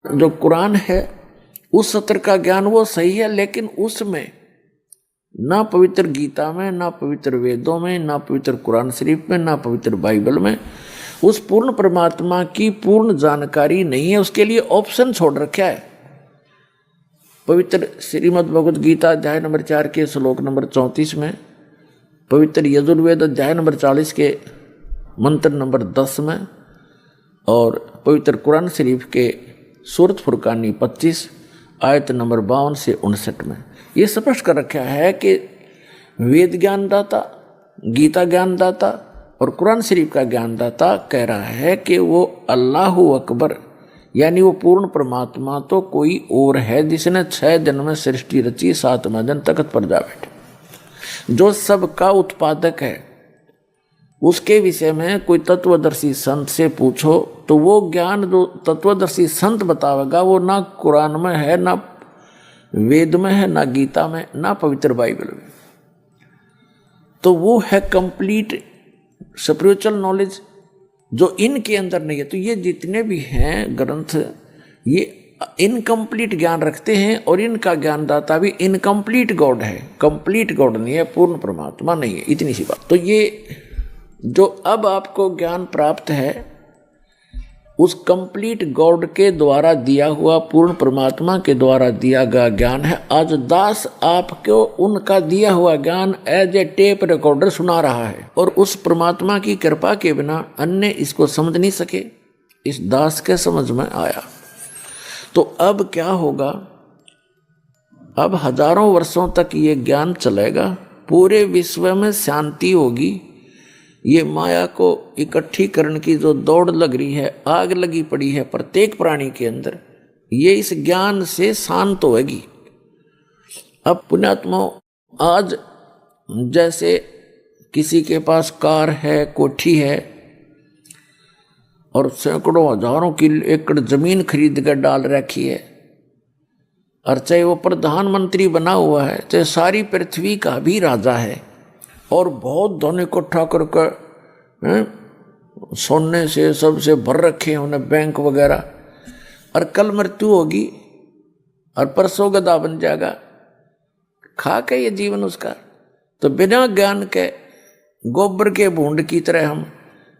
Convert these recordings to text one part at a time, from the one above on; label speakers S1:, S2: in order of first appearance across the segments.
S1: जो कुरान है उस सत्र का ज्ञान वो सही है, लेकिन उसमें ना पवित्र गीता में, ना पवित्र वेदों में, ना पवित्र कुरान शरीफ में, ना पवित्र बाइबल में उस पूर्ण परमात्मा की पूर्ण जानकारी नहीं है। उसके लिए ऑप्शन छोड़ रखा है। पवित्र श्रीमद् भगवद गीता अध्याय नंबर 4 के श्लोक नंबर 34 में, पवित्र यजुर्वेद अध्याय नंबर 40 के मंत्र नंबर 10 में, और पवित्र कुरान शरीफ के सूरत फुरकानी 25 आयत नंबर 52 से 59 में ये स्पष्ट कर रखा है कि वेद ज्ञानदाता, गीता ज्ञानदाता और कुरान शरीफ का ज्ञानदाता कह रहा है कि वो अल्लाहु अकबर यानी वो पूर्ण परमात्मा तो कोई और है जिसने 6 दिन में सृष्टि रची, 7वें दिन तख्त पर जा बैठे, जो सबका उत्पादक है। उसके विषय में कोई तत्वदर्शी संत से पूछो तो वो ज्ञान जो तत्वदर्शी संत बतावेगा वो ना कुरान में है, ना वेद में है, ना गीता में, ना पवित्र बाइबल में। तो वो है कंप्लीट स्पिरिचुअल नॉलेज जो इनके अंदर नहीं है। तो ये जितने भी हैं ग्रंथ ये इनकम्प्लीट ज्ञान रखते हैं, और इनका ज्ञानदाता भी इनकम्प्लीट गॉड है, कंप्लीट गॉड नहीं है, पूर्ण परमात्मा नहीं है। इतनी सी बात। तो ये जो अब आपको ज्ञान प्राप्त है उस कंप्लीट गॉड के द्वारा दिया हुआ, पूर्ण परमात्मा के द्वारा दिया गया ज्ञान है। आज दास आपको उनका दिया हुआ ज्ञान एज ए टेप रिकॉर्डर सुना रहा है, और उस परमात्मा की कृपा के बिना अन्य इसको समझ नहीं सके। इस दास के समझ में आया। तो अब क्या होगा? अब हजारों वर्षों तक ये ज्ञान चलेगा, पूरे विश्व में शांति होगी। ये माया को इकट्ठी करने की जो दौड़ लग रही है, आग लगी पड़ी है प्रत्येक प्राणी के अंदर, ये इस ज्ञान से शांत होगी। अब पुण्यात्मा, आज जैसे किसी के पास कार है, कोठी है और सैकड़ों हजारों की एकड़ जमीन खरीद कर डाल रखी है, और चाहे वो प्रधानमंत्री बना हुआ है, चाहे सारी पृथ्वी का भी राजा है, और बहुत धन इकट्ठा करके सोने से सबसे भर रखे हैं उन्हें बैंक वगैरह, और कल मृत्यु होगी और परसों गधा बन जाएगा, खा के ये जीवन उसका। तो बिना ज्ञान के गोबर के भूंड की तरह हम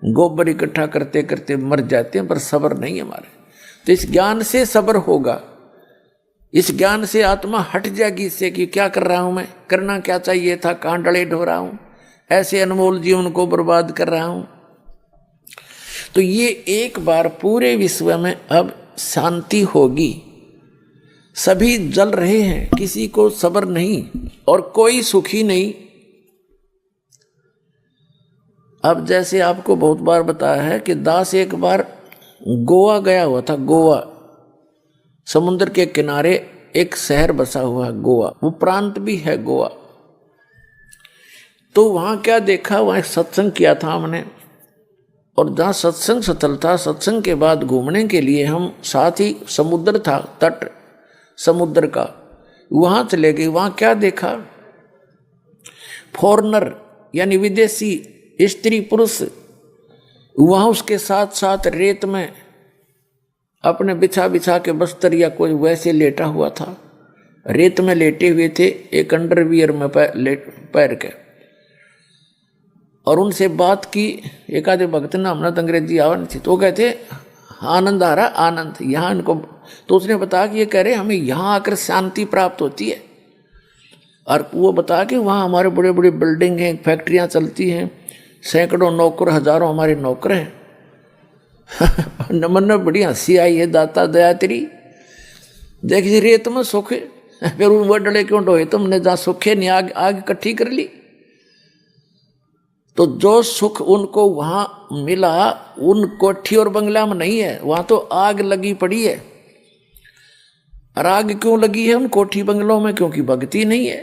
S1: गोबर इकट्ठा करते करते मर जाते हैं, पर सब्र नहीं हमारे। तो इस ज्ञान से सब्र होगा, इस ज्ञान से आत्मा हट जाएगी इससे कि क्या कर रहा हूं मैं, करना क्या चाहिए था, कहां डले ढो रहा हूं, ऐसे अनमोल जीवन को बर्बाद कर रहा हूं। तो ये एक बार पूरे विश्व में अब शांति होगी। सभी जल रहे हैं, किसी को सब्र नहीं और कोई सुखी नहीं। अब जैसे आपको बहुत बार बताया है कि दास एक बार गोवा गया हुआ था। गोवा समुद्र के किनारे एक शहर बसा हुआ है गोवा, वो प्रांत भी है गोवा। तो वहाँ क्या देखा, वहाँ एक सत्संग किया था हमने, और जहाँ सत्संग स्थल था, सत्संग के बाद घूमने के लिए हम, साथ ही समुद्र था, तट समुद्र का, वहाँ चले गए। वहाँ क्या देखा, फॉरेनर यानी विदेशी स्त्री पुरुष वहाँ उसके साथ साथ रेत में अपने बिछा बिछा के बस्तर या कोई वैसे लेटा हुआ था, रेत में लेटे हुए थे, एक अंडरवियर में पैर के। और उनसे बात की, एक आधे भक्त ने, हमने तो अंग्रेजी आवा नहीं थी, तो कहते आनंद आ रहा, आनंद यहाँ इनको। तो उसने बताया कि ये कह रहे हमें यहाँ आकर शांति प्राप्त होती है। और वो बता कि वहाँ हमारे बड़े बड़े बिल्डिंग हैं, फैक्ट्रियाँ चलती हैं, सैकड़ों नौकर, हजारों हमारे नौकर हैं। मन में बड़ी हंसी आई है, दाता दया तेरी, देखिए रेत में सुख फिर वो डले क्यों ढोए तुमने, जहाँ सुखे नहीं आग आग इकट्ठी कर ली। तो जो सुख उनको वहां मिला उन कोठी और बंगला में नहीं है, वहां तो आग लगी पड़ी है। और आग क्यों लगी है उन कोठी बंगलों में? क्योंकि भक्ति नहीं है।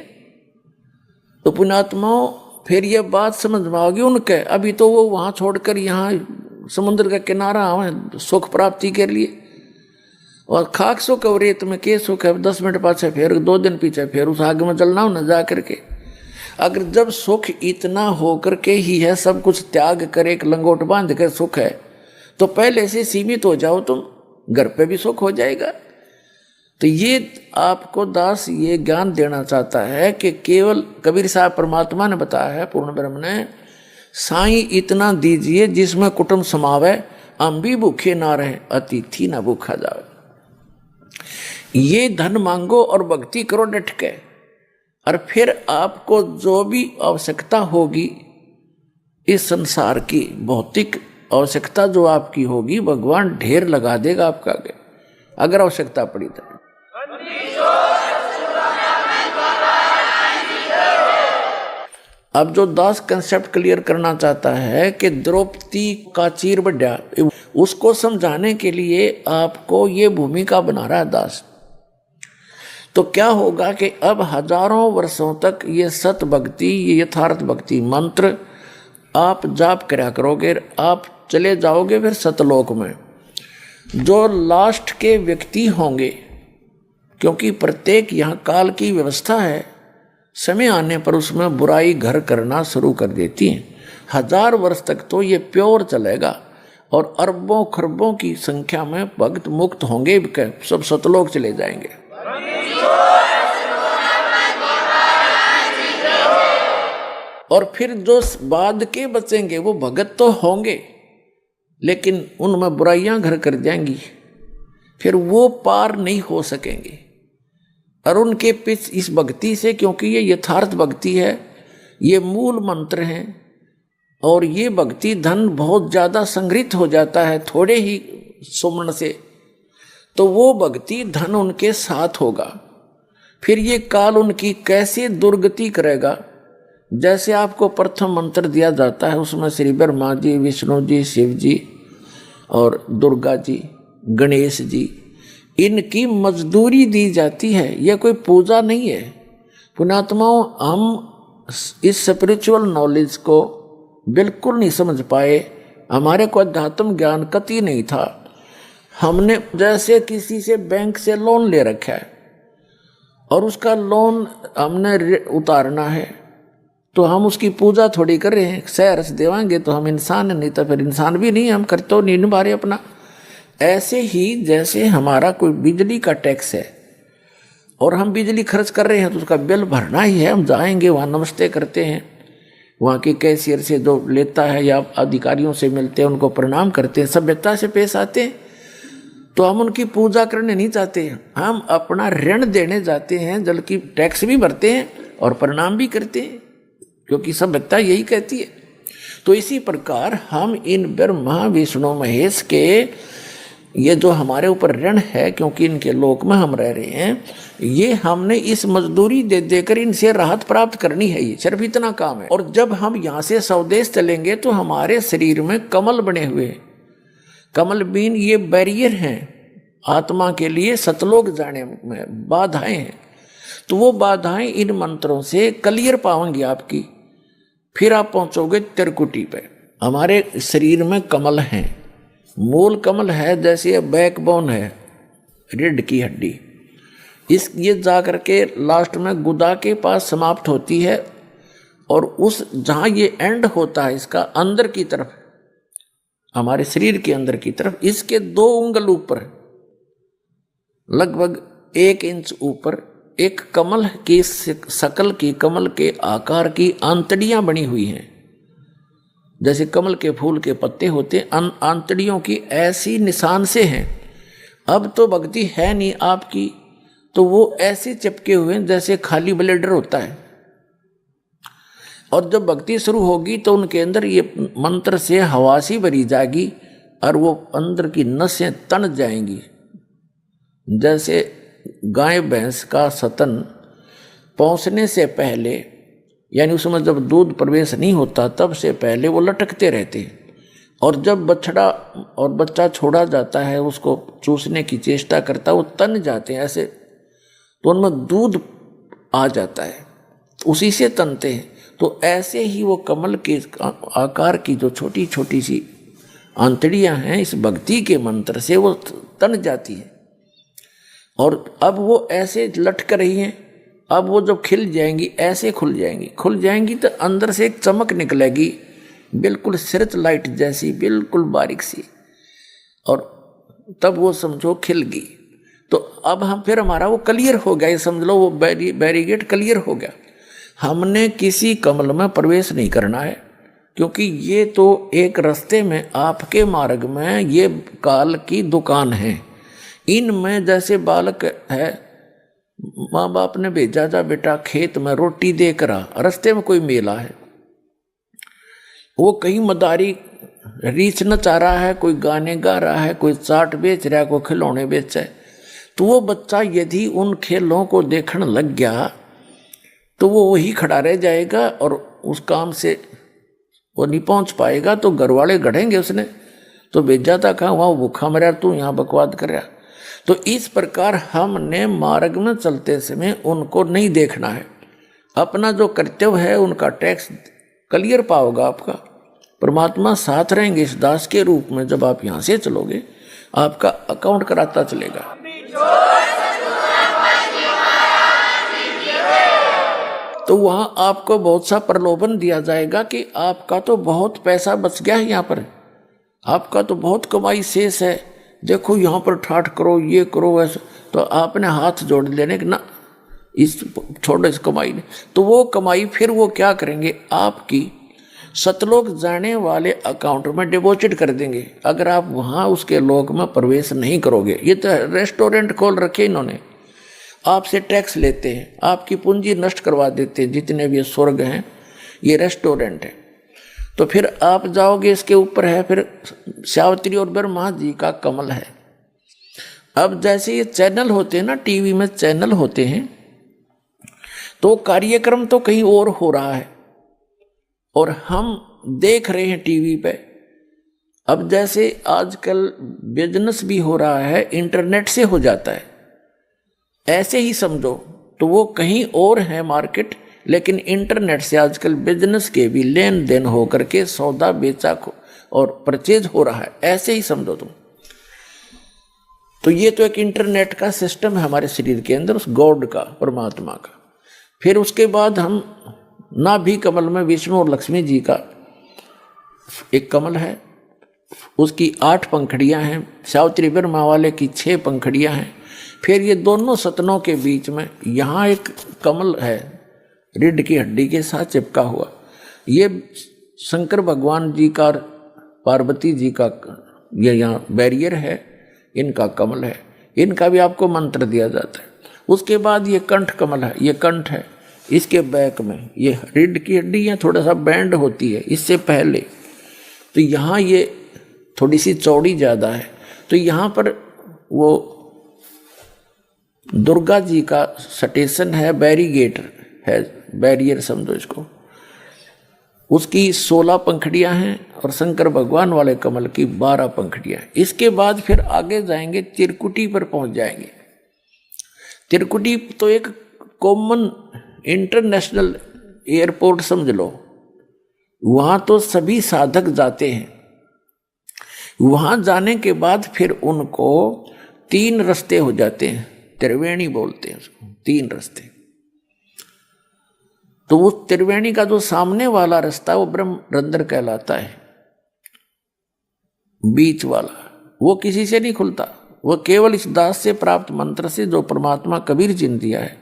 S1: तो पुण्यात्माओं, फिर ये बात समझ में आओगी उनके। अभी तो वो वहां छोड़कर यहाँ समुद्र का किनारा आवे सुख प्राप्ति के लिए, और खाक सुख और रेत में के सुख है। 10 मिनट पाछे फिर 2 दिन पीछे फिर उस आग में जलना हो न जा करके। अगर जब सुख इतना होकर के ही है, सब कुछ त्याग कर एक लंगोट बांध कर सुख है, तो पहले से सीमित हो जाओ तुम। घर पे भी सुख हो जाएगा। तो ये आपको दास ये ज्ञान देना चाहता है कि केवल कबीर साहब परमात्मा ने बताया है, पूर्ण ब्रह्म ने, साईं इतना दीजिए जिसमें कुटुंब समावे, हम भी भूखे ना रहे, अतिथि ना भूखा जावे। ये धन मांगो और भक्ति करो डट के, और फिर आपको जो भी आवश्यकता होगी इस संसार की भौतिक आवश्यकता जो आपकी होगी, भगवान ढेर लगा देगा आपका आगे, अगर आवश्यकता पड़ी तो। अब जो दास कंसेप्ट क्लियर करना चाहता है कि द्रौपदी का चीर बढ़ा, उसको समझाने के लिए आपको ये भूमिका बना रहा है दास। तो क्या होगा कि अब हजारों वर्षों तक ये सत भक्ति, ये यथार्थ भक्ति मंत्र आप जाप करा करोगे, आप चले जाओगे फिर सतलोक में। जो लास्ट के व्यक्ति होंगे, क्योंकि प्रत्येक यहाँ काल की व्यवस्था है, समय आने पर उसमें बुराई घर करना शुरू कर देती है। 1000 वर्ष तक तो ये प्योर चलेगा और अरबों खरबों की संख्या में भक्त मुक्त होंगे, सब सतलोक चले जाएंगे। और फिर जो बाद के बचेंगे वो भगत तो होंगे, लेकिन उनमें बुराइयां घर कर जाएंगी, फिर वो पार नहीं हो सकेंगे। और उनके पीछे इस भक्ति से, क्योंकि ये यथार्थ भक्ति है, ये मूल मंत्र हैं, और ये भक्ति धन बहुत ज़्यादा संग्रहित हो जाता है थोड़े ही सुमन से, तो वो भक्ति धन उनके साथ होगा। फिर ये काल उनकी कैसे दुर्गति करेगा। जैसे आपको प्रथम मंत्र दिया जाता है, उसमें श्री ब्रह्मा जी, विष्णु जी, शिव जी और दुर्गा जी, गणेश जी, इनकी मजदूरी दी जाती है। यह कोई पूजा नहीं है। पुण्यात्माओं, हम इस स्पिरिचुअल नॉलेज को बिल्कुल नहीं समझ पाए, हमारे को अध्यात्म ज्ञान कतई नहीं था। हमने जैसे किसी से बैंक से लोन ले रखा है और उसका लोन हमने उतारना है, तो हम उसकी पूजा थोड़ी कर रहे हैं। सहर्ष देवांगे तो हम इंसान, नहीं तो फिर इंसान भी नहीं, हम करते नहीं निभा रहे अपना। ऐसे ही जैसे हमारा कोई बिजली का टैक्स है और हम बिजली खर्च कर रहे हैं तो उसका बिल भरना ही है। हम जाएंगे वहाँ नमस्ते करते हैं, वहाँ के कैशियर से जो लेता है या अधिकारियों से मिलते हैं, उनको प्रणाम करते हैं, सभ्यता से पेश आते हैं। तो हम उनकी पूजा करने नहीं जाते, हम अपना ऋण देने जाते हैं, जबकि टैक्स भी भरते हैं और प्रणाम भी करते हैं, क्योंकि सभ्यता यही कहती है। तो इसी प्रकार हम इन ब्रह्मा विष्णु महेश के ये जो हमारे ऊपर ऋण है, क्योंकि इनके लोक में हम रह रहे हैं, ये हमने इस मजदूरी दे देकर इनसे राहत प्राप्त करनी है। ये सिर्फ इतना काम है। और जब हम यहाँ से स्वदेश चलेंगे तो हमारे शरीर में कमल बने हुए हैं। कमल बीन ये बैरियर हैं आत्मा के लिए सतलोक जाने में, बाधाएं हैं। तो वो बाधाएं इन मंत्रों से क्लियर पाएंगी आपकी, फिर आप पहुंचोगे त्रिकुटी पे। हमारे शरीर में कमल हैं, मूल कमल है, जैसे बैकबोन है रीढ़ की हड्डी, इस ये जा करके लास्ट में गुदा के पास समाप्त होती है, और उस जहाँ ये एंड होता है इसका अंदर की तरफ, हमारे शरीर के अंदर की तरफ, इसके 2 उंगल ऊपर, लगभग 1 इंच ऊपर, एक कमल की शकल की, कमल के आकार की आंतड़ियां बनी हुई हैं। जैसे कमल के फूल के पत्ते होते, आंतड़ियों की ऐसी निशान से हैं। अब तो भक्ति है नहीं आपकी, तो वो ऐसे चिपके हुए हैं जैसे खाली ब्लेडर होता है। और जब भक्ति शुरू होगी तो उनके अंदर ये मंत्र से हवासी भरी जाएगी और वो अंदर की नसें तन जाएंगी। जैसे गाय भैंस का सतन पहुँचने से पहले, यानी उसमें जब दूध प्रवेश नहीं होता तब से पहले वो लटकते रहते हैं, और जब बछड़ा और बच्चा छोड़ा जाता है उसको चूसने की चेष्टा करता है, वो तन जाते हैं ऐसे, तो उनमें दूध आ जाता है, उसी से तनते हैं। तो ऐसे ही वो कमल के आकार की जो छोटी छोटी सी आंतड़ियां हैं, इस भक्ति के मंत्र से वो तन जाती है, और अब वो ऐसे लटक रही हैं। अब वो जब खिल जाएंगी, ऐसे खुल जाएंगी तो अंदर से एक चमक निकलेगी, बिल्कुल सिरत लाइट जैसी, बिल्कुल बारीक सी, और तब वो समझो खिल गई। तो अब हम फिर हमारा वो क्लियर हो गया, ये समझ लो वो बैरिगेट क्लियर हो गया। हमने किसी कमल में प्रवेश नहीं करना है, क्योंकि ये तो एक रास्ते में आपके मार्ग में ये काल की दुकान है। इनमें जैसे बालक है, माँ बाप ने भेजा जा बेटा खेत में रोटी देकर आ, रास्ते में कोई मेला है, वो कहीं मदारी रीछ न चाह रहा है, कोई गाने गा रहा है, कोई चाट बेच रहा है, कोई खिलौने बेच रहा है, तो वो बच्चा यदि उन खेलों को देखने लग गया तो वो वही खड़ा रह जाएगा और उस काम से वो नहीं पहुंच पाएगा। तो घर वाले गढ़ेंगे उसने, तो भेजा था कहाँ, वहाँ भूखा मरा, तू यहाँ बकवाद कर रहा। तो इस प्रकार हमने मार्ग में चलते समय उनको नहीं देखना है, अपना जो कर्तव्य है उनका टैक्स क्लियर पाओगा आपका। परमात्मा साथ रहेंगे इस दास के रूप में। जब आप यहाँ से चलोगे आपका अकाउंट कराता चलेगा। तो वहां आपको बहुत सा प्रलोभन दिया जाएगा कि आपका तो बहुत पैसा बच गया है, यहाँ पर आपका तो बहुत कमाई शेष है, देखो यहाँ पर ठाठ करो, ये करो, वैसे। तो आपने हाथ जोड़ लेने कि ना, इस छोड़ो इस कमाई ने। तो वो कमाई फिर वो क्या करेंगे, आपकी सतलोक जाने वाले अकाउंट में डिपॉजिट कर देंगे, अगर आप वहाँ उसके लोक में प्रवेश नहीं करोगे। ये तो रेस्टोरेंट खोल रखे इन्होंने, आपसे टैक्स लेते हैं, आपकी पूंजी नष्ट करवा देते हैं। जितने भी स्वर्ग हैं ये रेस्टोरेंट है। तो फिर आप जाओगे, इसके ऊपर है फिर सावित्री और ब्रह्मा जी का कमल है। अब जैसे ये चैनल होते हैं ना, टीवी में चैनल होते हैं, तो कार्यक्रम तो कहीं और हो रहा है और हम देख रहे हैं टीवी पे। अब जैसे आजकल बिजनेस भी हो रहा है, इंटरनेट से हो जाता है, ऐसे ही समझो। तो वो कहीं और है मार्केट, लेकिन इंटरनेट से आजकल बिजनेस के भी लेन देन हो करके सौदा बेचा और परचेज हो रहा है, ऐसे ही समझो तुम। तो ये तो एक इंटरनेट का सिस्टम है हमारे शरीर के अंदर, उस गॉड का, परमात्मा का। फिर उसके बाद हम नाभि कमल में विष्णु और लक्ष्मी जी का एक कमल है, उसकी 8 पंखड़ियां हैं, सावित्री ब्रह्मा वाले की 6 पंखड़ियां हैं। फिर ये दोनों सतनों के बीच में यहाँ एक कमल है, रीढ़ की हड्डी के साथ चिपका हुआ। ये शंकर भगवान जी का, पार्वती जी का ये यहाँ बैरियर है, इनका कमल है, इनका भी आपको मंत्र दिया जाता है। उसके बाद ये कंठ कमल है, ये कंठ है, इसके बैक में ये रीढ़ की हड्डी यहाँ थोड़ा सा बैंड होती है इससे पहले, तो यहाँ ये थोड़ी सी चौड़ी ज़्यादा है। तो यहाँ पर वो दुर्गा जी का स्टेशन है, बैरिगेट है, बैरियर समझो इसको। उसकी 16 पंखड़ियां हैं और शंकर भगवान वाले कमल की 12 पंखड़ियां। इसके बाद फिर आगे जाएंगे, त्रिकुटी पर पहुंच जाएंगे। त्रिकुटी तो एक कॉमन इंटरनेशनल एयरपोर्ट समझ लो, वहां तो सभी साधक जाते हैं। वहां जाने के बाद फिर उनको 3 रास्ते हो जाते हैं, त्रिवेणी बोलते हैं उसको, 3 रास्ते। तो उस त्रिवेणी का जो सामने वाला रास्ता वो ब्रह्मरंध्र कहलाता है, बीच वाला वो किसी से नहीं खुलता, वो केवल इस दास से प्राप्त मंत्र से, जो परमात्मा कबीर जी ने दिया है,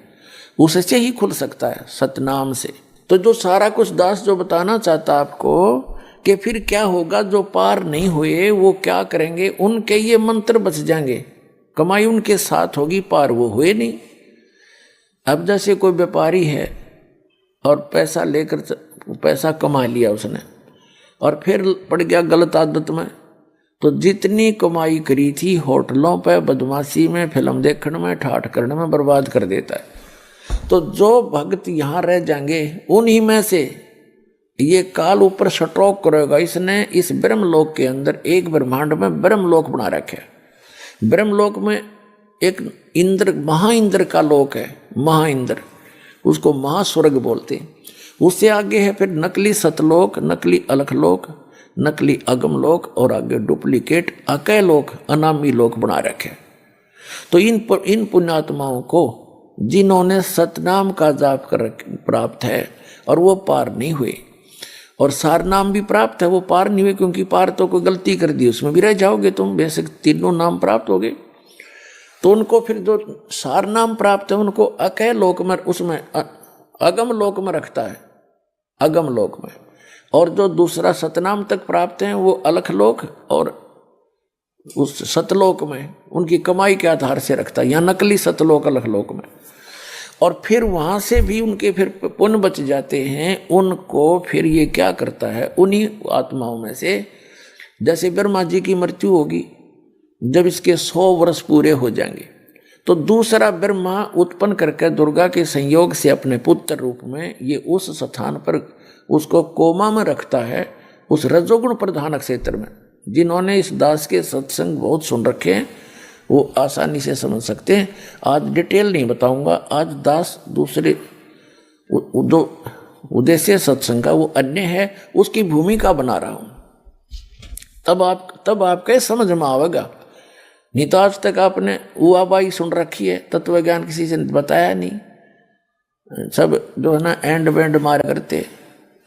S1: उससे ही खुल सकता है, सतनाम से। तो जो सारा कुछ दास जो बताना चाहता आपको कि फिर क्या होगा, जो पार नहीं हुए वो क्या करेंगे, उनके ये मंत्र बच जाएंगे, कमाई उनके साथ होगी, पार वो हुए नहीं। अब जैसे कोई व्यापारी है और पैसा लेकर पैसा कमा लिया उसने और फिर पड़ गया गलत आदत में, तो जितनी कमाई करी थी होटलों पे, बदमाशी में, फिल्म देखने में, ठाठ करने में बर्बाद कर देता है। तो जो भक्त यहाँ रह जाएंगे उन्हीं में से ये काल ऊपर स्ट्रोक करेगा। इसने इस ब्रह्मलोक के अंदर एक ब्रह्मांड में ब्रह्मलोक बना रखे है। ब्रह्मलोक में एक इंद्र, महाइंद्र का लोक है, महाइंद्र, उसको महास्वर्ग बोलते हैं। उससे आगे है फिर नकली सतलोक, नकली अलखलोक, नकली अगमलोक और आगे डुप्लीकेट अकय लोक, अनामी लोक बना रखे। तो इन पुण्यात्माओं को जिन्होंने सतनाम का जाप कर प्राप्त है और वो पार नहीं हुए, और सार नाम भी प्राप्त है, वो पार नहीं हुए, क्योंकि पार तो कोई गलती कर दी उसमें भी रह जाओगे तुम, बेशक तीनों नाम प्राप्त हो गए। तो उनको फिर जो सार नाम प्राप्त है उनको अकय लोक में, उसमें अगम लोक में रखता है, अगम लोक में। और जो दूसरा सतनाम तक प्राप्त हैं वो अलख लोक और उस सतलोक में उनकी कमाई के आधार से रखता है, या नकली सतलोक अलख लोक में। और फिर वहाँ से भी उनके फिर पुण्य बच जाते हैं, उनको फिर ये क्या करता है, उन्हीं आत्माओं में से, जैसे ब्रह्मा जी की मृत्यु होगी, जब इसके 100 वर्ष पूरे हो जाएंगे तो दूसरा ब्रह्मा उत्पन्न करके दुर्गा के संयोग से अपने पुत्र रूप में ये उस स्थान पर उसको कोमा में रखता है, उस रजोगुण प्रधान क्षेत्र में। जिन्होंने इस दास के सत्संग बहुत सुन रखे हैं वो आसानी से समझ सकते हैं। आज डिटेल नहीं बताऊंगा, आज दास दूसरे जो उद्देश्य सत्संग का वो अन्य है, उसकी भूमिका बना रहा हूं, तब आपके समझ में आवेगा। नहीं तो आज तक आपने उआबाई सुन रखी है, तत्व ज्ञान किसी से बताया नहीं, सब जो है ना एंड बैंड मार करते,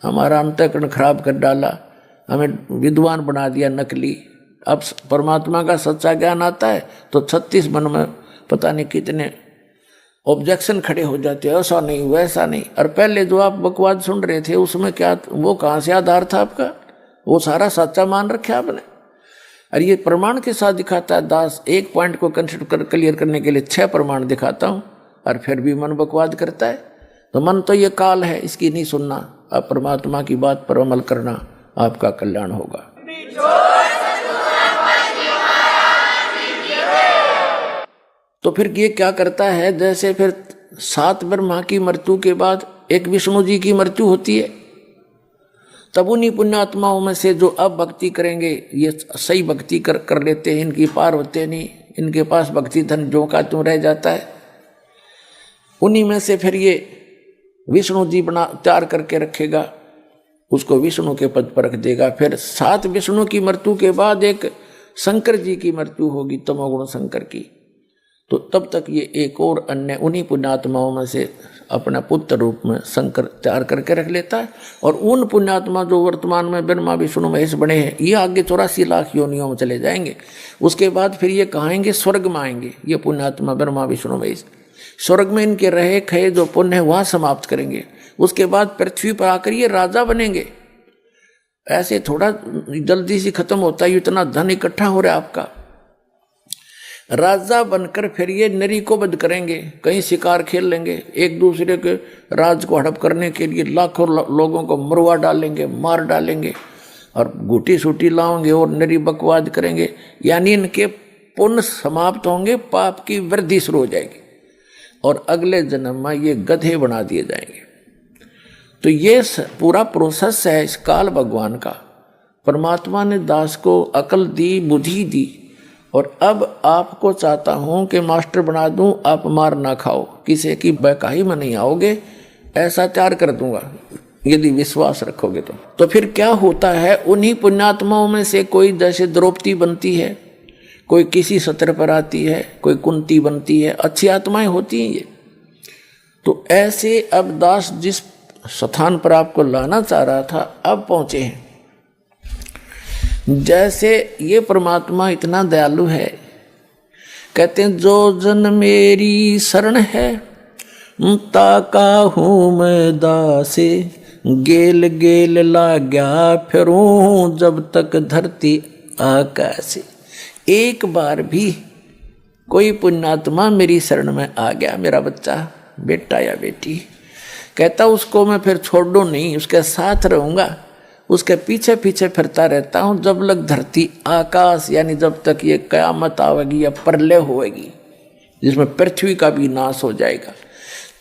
S1: हमारा अंतःकरण खराब कर डाला, हमें विद्वान बना दिया नकली। अब परमात्मा का सच्चा ज्ञान आता है तो 36 मन में पता नहीं कितने ऑब्जेक्शन खड़े हो जाते हैं, ऐसा नहीं वैसा नहीं। और पहले जो आप बकवाद सुन रहे थे उसमें क्या, वो कहाँ से आधार था आपका, वो सारा सच्चा मान रखा आपने। और ये प्रमाण के साथ दिखाता है दास, एक पॉइंट को कंसिडर क्लियर करने के लिए 6 प्रमाण दिखाता हूँ, और फिर भी मन बकवाद करता है। तो मन तो ये काल है, इसकी नहीं सुनना, अब परमात्मा की बात पर अमल करना, आपका कल्याण होगा। तो फिर ये क्या करता है, जैसे फिर 7 ब्रह्मा की मृत्यु के बाद एक विष्णु जी की मृत्यु होती है, तब उन्हीं पुण्यात्माओं में से जो अब भक्ति करेंगे, ये सही भक्ति कर लेते हैं, इनकी पार होते नहीं, इनके पास भक्ति धन जो का त्यों रह जाता है, उन्हीं में से फिर ये विष्णु जी बना तैयार करके रखेगा, उसको विष्णु के पद पर रख देगा। फिर 7 विष्णु की मृत्यु के बाद एक शंकर जी की मृत्यु होगी, तमोगुण शंकर की। तो तब तक ये एक और अन्य उन्हीं पुण्यात्माओं में से अपना पुत्र रूप में शंकर तैयार करके रख लेता है। और उन पुण्यात्मा जो वर्तमान में ब्रह्मा विष्णु महेश बने हैं, ये आगे 84 लाख योनियों में चले जाएंगे। उसके बाद फिर ये कहाएंगे स्वर्ग में आएंगे, ये पुण्यात्मा ब्रह्मा विष्णु महेश स्वर्ग में इनके रहे खये जो पुण्य है वहाँ समाप्त करेंगे। उसके बाद पृथ्वी पर आकर ये राजा बनेंगे। ऐसे थोड़ा जल्दी से खत्म होता है, इतना धन इकट्ठा हो रहा है आपका। राजा बनकर फिर ये नरी को बंद करेंगे, कहीं शिकार खेल लेंगे, एक दूसरे के राज को हड़प करने के लिए लाखों लोगों को मरवा डालेंगे, मार डालेंगे, और घूटी सूटी लाओगे और नरी बकवाद करेंगे। यानी इनके पुण्य समाप्त होंगे, पाप की वृद्धि शुरू हो जाएगी, और अगले जन्म में ये गधे बना दिए जाएंगे। तो ये पूरा प्रोसेस है इस काल भगवान का। परमात्मा ने दास को अकल दी, बुद्धि दी, और अब आपको चाहता हूं कि मास्टर बना दूं, आप मार ना खाओ, किसी की बहकाई में नहीं आओगे, ऐसा तैयार कर दूंगा यदि विश्वास रखोगे तो फिर क्या होता है, उन्हीं पुण्यात्माओं में से कोई जैसे द्रौपदी बनती है, कोई किसी सत्र पर आती है, कोई कुंती बनती है, अच्छी आत्माएं होती हैं ये। तो ऐसे अब दास जिस स्थान पर आपको लाना चाह रहा था अब पहुंचे हैं। जैसे ये परमात्मा इतना दयालु है, कहते हैं जो जन मेरी शरण है ताका हूँ मैं दासे, गेल गेल लाग्या फिरूं जब तक धरती आकाशे। एक बार भी कोई पुण्यात्मा मेरी शरण में आ गया, मेरा बच्चा, बेटा या बेटी, कहता उसको मैं फिर छोड़ो नहीं, उसके साथ रहूँगा, उसके पीछे पीछे फिरता रहता हूँ जब लग धरती आकाश, यानी जब तक ये कयामत आवेगी या प्रलय होएगी जिसमें पृथ्वी का भी नाश हो जाएगा,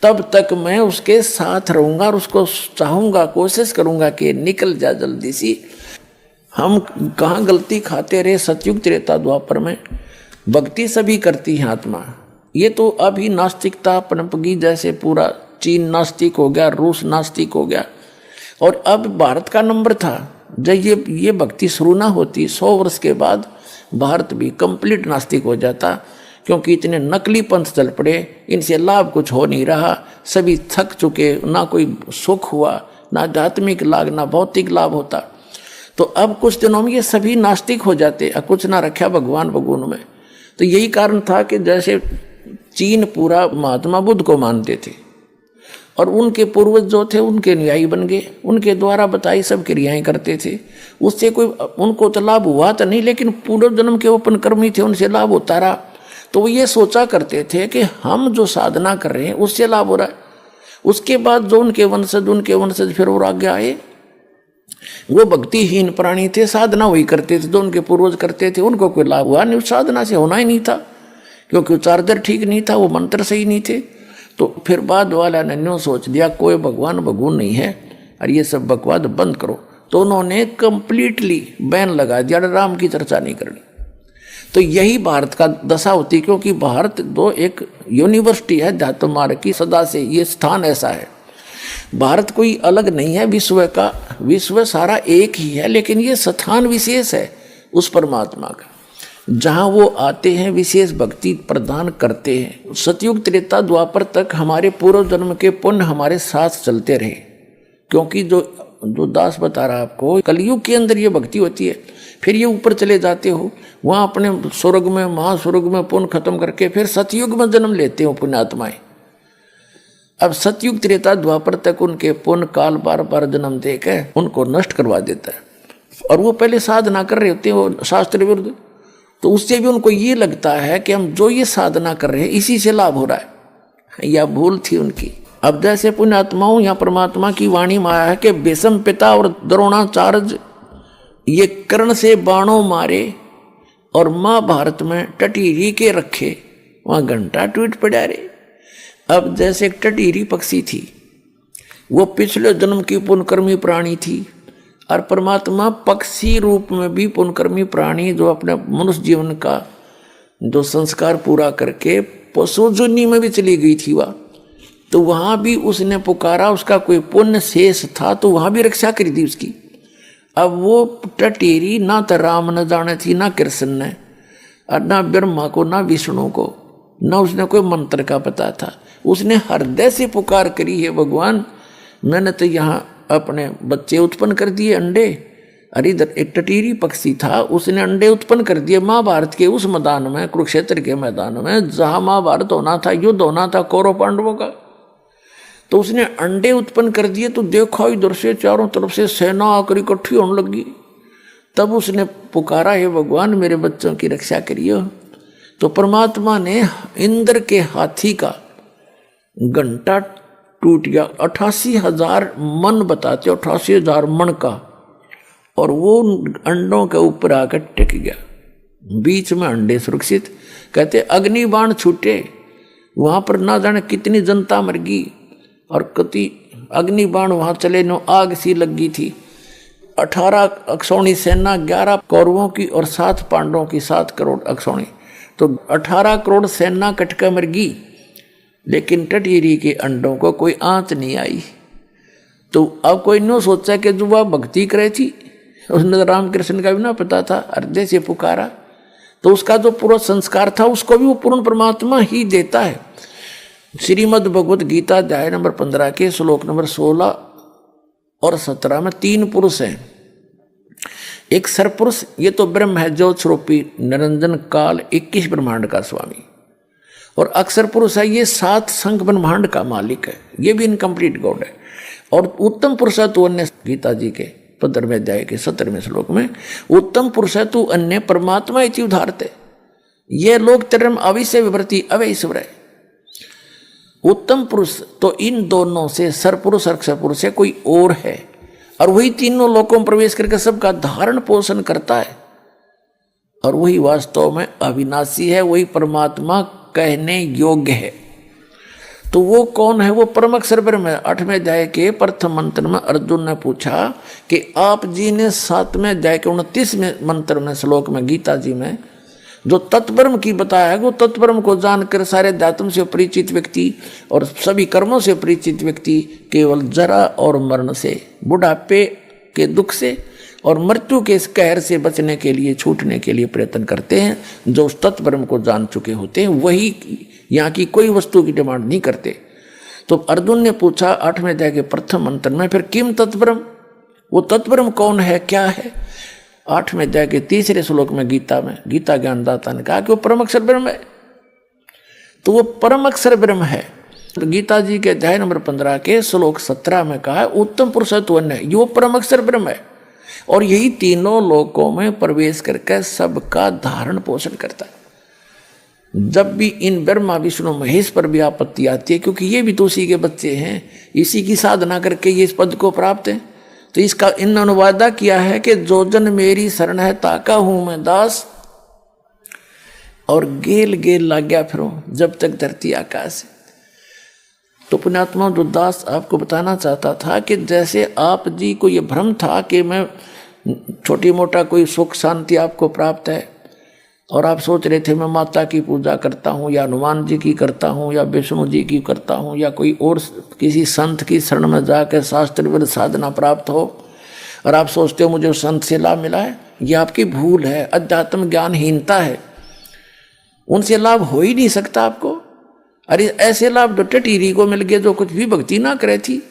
S1: तब तक मैं उसके साथ रहूँगा और उसको चाहूँगा, कोशिश करूँगा कि निकल जा जल्दी सी। हम कहाँ गलती खाते रहे सतयुग त्रेता द्वापर में, भक्ति सभी करती है आत्मा। ये तो अभी नास्तिकता पनपगी, जैसे पूरा चीन नास्तिक हो गया, रूस नास्तिक हो गया, और अब भारत का नंबर था। जब ये भक्ति शुरू ना होती 100 वर्ष के बाद भारत भी कंप्लीट नास्तिक हो जाता, क्योंकि इतने नकली पंथ चल पड़े, इनसे लाभ कुछ हो नहीं रहा, सभी थक चुके, ना कोई सुख हुआ ना आध्यात्मिक लाभ ना भौतिक लाभ होता। तो अब कुछ दिनों में ये सभी नास्तिक हो जाते, कुछ ना रखा भगवान भगवान में। तो यही कारण था कि जैसे चीन पूरा महात्मा बुद्ध को मानते थे और उनके पूर्वज जो थे उनके अनुयायी बन गए, उनके द्वारा बताई सब क्रियाएं करते थे। उससे कोई उनको तो लाभ हुआ तो नहीं, लेकिन पूर्व जन्म के ओपन कर्मी थे उनसे लाभ होता रहा। तो वो ये सोचा करते थे कि हम जो साधना कर रहे हैं उससे लाभ हो रहा है। उसके बाद जो उनके वंशज फिर और आगे आए, वो भक्तिहीन प्राणी थे, साधना वही करते थे जो उनके पूर्वज करते थे, उनको कोई लाभ हुआ नहीं, साधना से होना ही नहीं था, क्योंकि चार्जर ठीक नहीं था, वो मंत्र सही नहीं थे। तो फिर बाद वाला ने न्यों सोच दिया कोई भगवान भगवान नहीं है और ये सब बकवाद बंद करो। तो उन्होंने कंप्लीटली बैन लगा दिया, राम की चर्चा नहीं करनी। तो यही भारत का दशा होती, क्योंकि भारत दो एक यूनिवर्सिटी है अध्यात्म मार्ग की, सदा से ये स्थान ऐसा है। भारत कोई अलग नहीं है विश्व का, विश्व सारा एक ही है, लेकिन ये स्थान विशेष है उस परमात्मा का, जहाँ वो आते हैं विशेष भक्ति प्रदान करते हैं। सतयुग त्रेता द्वापर तक हमारे पूर्व जन्म के पुण्य हमारे साथ चलते रहे, क्योंकि जो दास बता रहा आपको, कलयुग के अंदर ये भक्ति होती है, फिर ये ऊपर चले जाते हो, वहाँ अपने स्वर्ग में महास्वर्ग में पुण्य खत्म करके फिर सतयुग में जन्म लेते हो पुण्यात्माएं। अब सतयुग त्रेता द्वापर तक उनके पुण्य काल बार बार जन्म देकर उनको नष्ट करवा देता है, और वो पहले साधना कर रहे होते हैं वो शास्त्र विरुद्ध। तो उससे भी उनको ये लगता है कि हम जो ये साधना कर रहे हैं इसी से लाभ हो रहा है, या भूल थी उनकी। अब जैसे पुण्यात्माओं या परमात्मा की वाणी में आया है कि भीष्म पिता और द्रोणाचार्य ये कर्ण से बाणों मारे और महाभारत में टटीरी के रखे, वहाँ घंटा टूट पड़ा रे। अब जैसे एक टटीरी पक्षी थी, वो पिछले जन्म की पुण्यकर्मी प्राणी थी, और परमात्मा पक्षी रूप में भी पुण्यकर्मी प्राणी जो अपने मनुष्य जीवन का जो संस्कार पूरा करके पशु जुनी में भी चली गई थी वह, तो वहाँ भी उसने पुकारा, उसका कोई पुण्य शेष था तो वहाँ भी रक्षा करी थी उसकी। अब वो टटेरी ना तो राम न जाने थी, ना कृष्ण ने, और ना ब्रह्मा को, ना विष्णु को, ना उसने कोई मंत्र का पता था। उसने हृदय से पुकार करी है, भगवान मैंने तो यहाँ अपने बच्चे उत्पन्न कर दिए अंडे। अरे इधर एक टटीरी पक्षी था, उसने अंडे उत्पन्न कर दिए महाभारत के उस मैदान में, कुरुक्षेत्र के मैदान में, जहाँ महाभारत होना था, युद्ध होना था कौरव पांडवों का। तो उसने अंडे उत्पन्न कर दिए, तो देखा इधर से चारों तरफ से सेना आकर इकट्ठी होने लगी। तब उसने पुकारा, हे भगवान मेरे बच्चों की रक्षा करिए। तो परमात्मा ने इंद्र के हाथी का घंटा टूट गया, 88,000 मन बताते, 88,000 मन का, और वो अंडों के ऊपर आकर टिक गया, बीच में अंडे सुरक्षित। कहते अग्नि बाण छूटे, वहाँ पर ना जाने कितनी जनता मर गई, और कति अग्नि बाण वहाँ चले नो आग सी लगी थी। 18 अक्षौणी सेना, 11 कौरवों की और 7 पांडवों की, 7 करोड़ अक्षौणी, तो 18 करोड़ सेना कटका मर गई, लेकिन टटीरी के अंडों को कोई आंच नहीं आई। तो अब कोई नो सोचा कि जो वह भक्ति करे थी, उसने रामकृष्ण का भी ना पता था, हृदय से पुकारा, तो उसका जो पूरा संस्कार था उसको भी वो पूर्ण परमात्मा ही देता है। श्रीमद् भगवत गीता अध्याय नंबर 15 के श्लोक नंबर 16 और 17 में 3 पुरुष हैं। एक सरपुरुष, ये तो ब्रह्म है जो स्वरूपी निरंजन काल 21 ब्रह्मांड का स्वामी, और अक्षर पुरुष है ये 7 संख ब्रह्मांड का मालिक है, ये भी इनकम्प्लीट गॉड है। और उत्तम पुरुष है तू अन्य, गीता जी के 15वें अध्याय के 17वें श्लोक में, उत्तम पुरुष है तू अन्य परमात्मा इति उदाहरते, ये लोग तरम अविश्य विवृति अवैश्वर है। उत्तम पुरुष तो इन दोनों से सरपुरुष अक्षर पुरुष से कोई और है, और वही तीनों लोकों में प्रवेश करके सबका धारण पोषण करता है, और वही वास्तव में अविनाशी है, वही परमात्मा कहने योग्य है। तो वो कौन है? वो परम अक्षर ब्रह्म है। 8वें अध्याय के प्रथम मंत्र में अर्जुन ने पूछा कि आप जी ने 7वें अध्याय के 29वें मंत्र में श्लोक में गीता जी में जो तत्ब्रह्म की बताया है, वो तत्ब्रह्म को जानकर सारे अध्यात्म से परिचित व्यक्ति और सभी कर्मों से परिचित व्यक्ति केवल जरा और मरण से, बुढ़ापे के दुख से और मृत्यु के इस कहर से बचने के लिए, छूटने के लिए प्रयत्न करते हैं। जो उस तत्ब्रह्म को जान चुके होते हैं वही यहाँ की कोई वस्तु की डिमांड नहीं करते। तो अर्जुन ने पूछा 8वें अध्याय के प्रथम मंत्र में, फिर किम तत्ब्रह्म, वो तत्ब्रह्म कौन है, क्या है? 8वें अध्याय के 3रे श्लोक में गीता ज्ञानदाता ने कहा कि वो परम अक्षर ब्रह्म है। तो वो परम अक्षर ब्रह्म है। तो गीता जी के अध्याय नंबर 15 के श्लोक 17 में कहा है उत्तम पुरुषत्व है, ये वो परम अक्षर ब्रह्म है। और यही तीनों लोकों में प्रवेश करके सबका धारण पोषण करता है। जब भी इन ब्रह्मा विष्णु महेश पर भी आपत्ति आती है, क्योंकि ये भी तो उसी के बच्चे हैं, इसी की साधना करके ये इस पद को प्राप्त है, तो इसका इन्होंने वादा किया है कि जो जन मेरी शरण है ताका हूं मैं दास, और गेल गेल लाग गया फिरो जब तक धरती आकाश है। तो पुण्यात्मा जो दास आपको बताना चाहता था कि जैसे आप जी को ये भ्रम था कि मैं छोटी मोटा कोई सुख शांति आपको प्राप्त है, और आप सोच रहे थे मैं माता की पूजा करता हूँ या हनुमान जी की करता हूँ या विष्णु जी की करता हूँ या कोई और किसी संत की शरण में जाकर शास्त्र विरुद्ध साधना प्राप्त हो, और आप सोचते हो मुझे उस संत से लाभ मिला है, ये आपकी भूल है, अध्यात्म ज्ञानहीनता है। उनसे लाभ हो ही नहीं सकता आपको। अरे ऐसे लाभ तो टीरी को मिल गए जो कुछ भी भक्ति ना करे थी।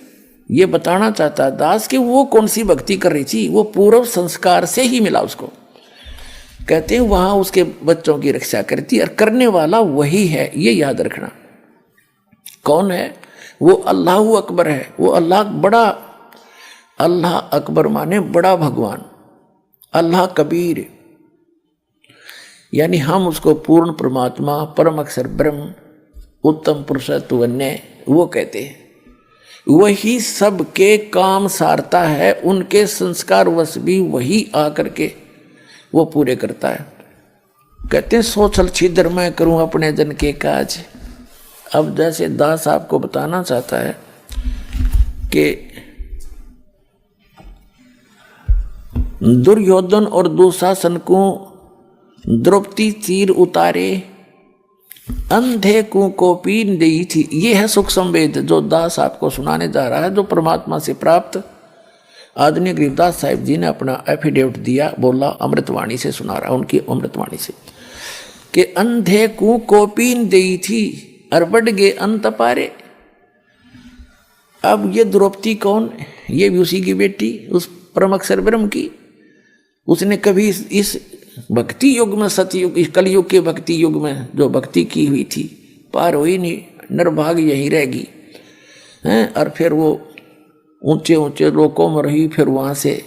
S1: ये बताना चाहता है दास कि वो कौन सी भक्ति कर रही थी, वो पूर्व संस्कार से ही मिला उसको। कहते हैं वहां उसके बच्चों की रक्षा करती, और करने वाला वही है, ये याद रखना। कौन है वो? अल्लाह अकबर है। वो अल्लाह बड़ा, अल्लाह अकबर माने बड़ा भगवान, अल्लाह कबीर, यानी हम उसको पूर्ण परमात्मा, परम अक्षर ब्रह्म, उत्तम पुरुषत्व वो कहते हैं। वही सबके काम सारता है, उनके संस्कार वश भी वही आकर के वो पूरे करता है। कहते हैं सोचल छिद्र मैं करूं अपने जन के काज। अब जैसे दास आपको बताना चाहता है कि दुर्योधन और दुशासन को द्रौपदी तीर उतारे, अंधे को पीन दी थी। ये है सुख संवेद जो दास आपको सुनाने जा रहा है, जो परमात्मा से प्राप्त। आदरणीय गरीबदास साहिब जी ने अपना एफिडेविट दिया, बोला अमृतवाणी से सुना रहा, उनकी अमृतवाणी से, कि अंधे को पीन दी थी और बढ़ गए अंत पारे। अब ये द्रौपदी कौन? ये भी उसी की बेटी, उस परम अक्षर ब्रह्म की। उसने कभी इस भक्ति युग में, सतयुग, इस कलयुग के भक्ति युग में जो भक्ति की हुई थी पार हुई नहीं, निर्भाग यही रहेगी हैं। और फिर वो ऊंचे ऊंचे लोकों में रही, फिर वहां से।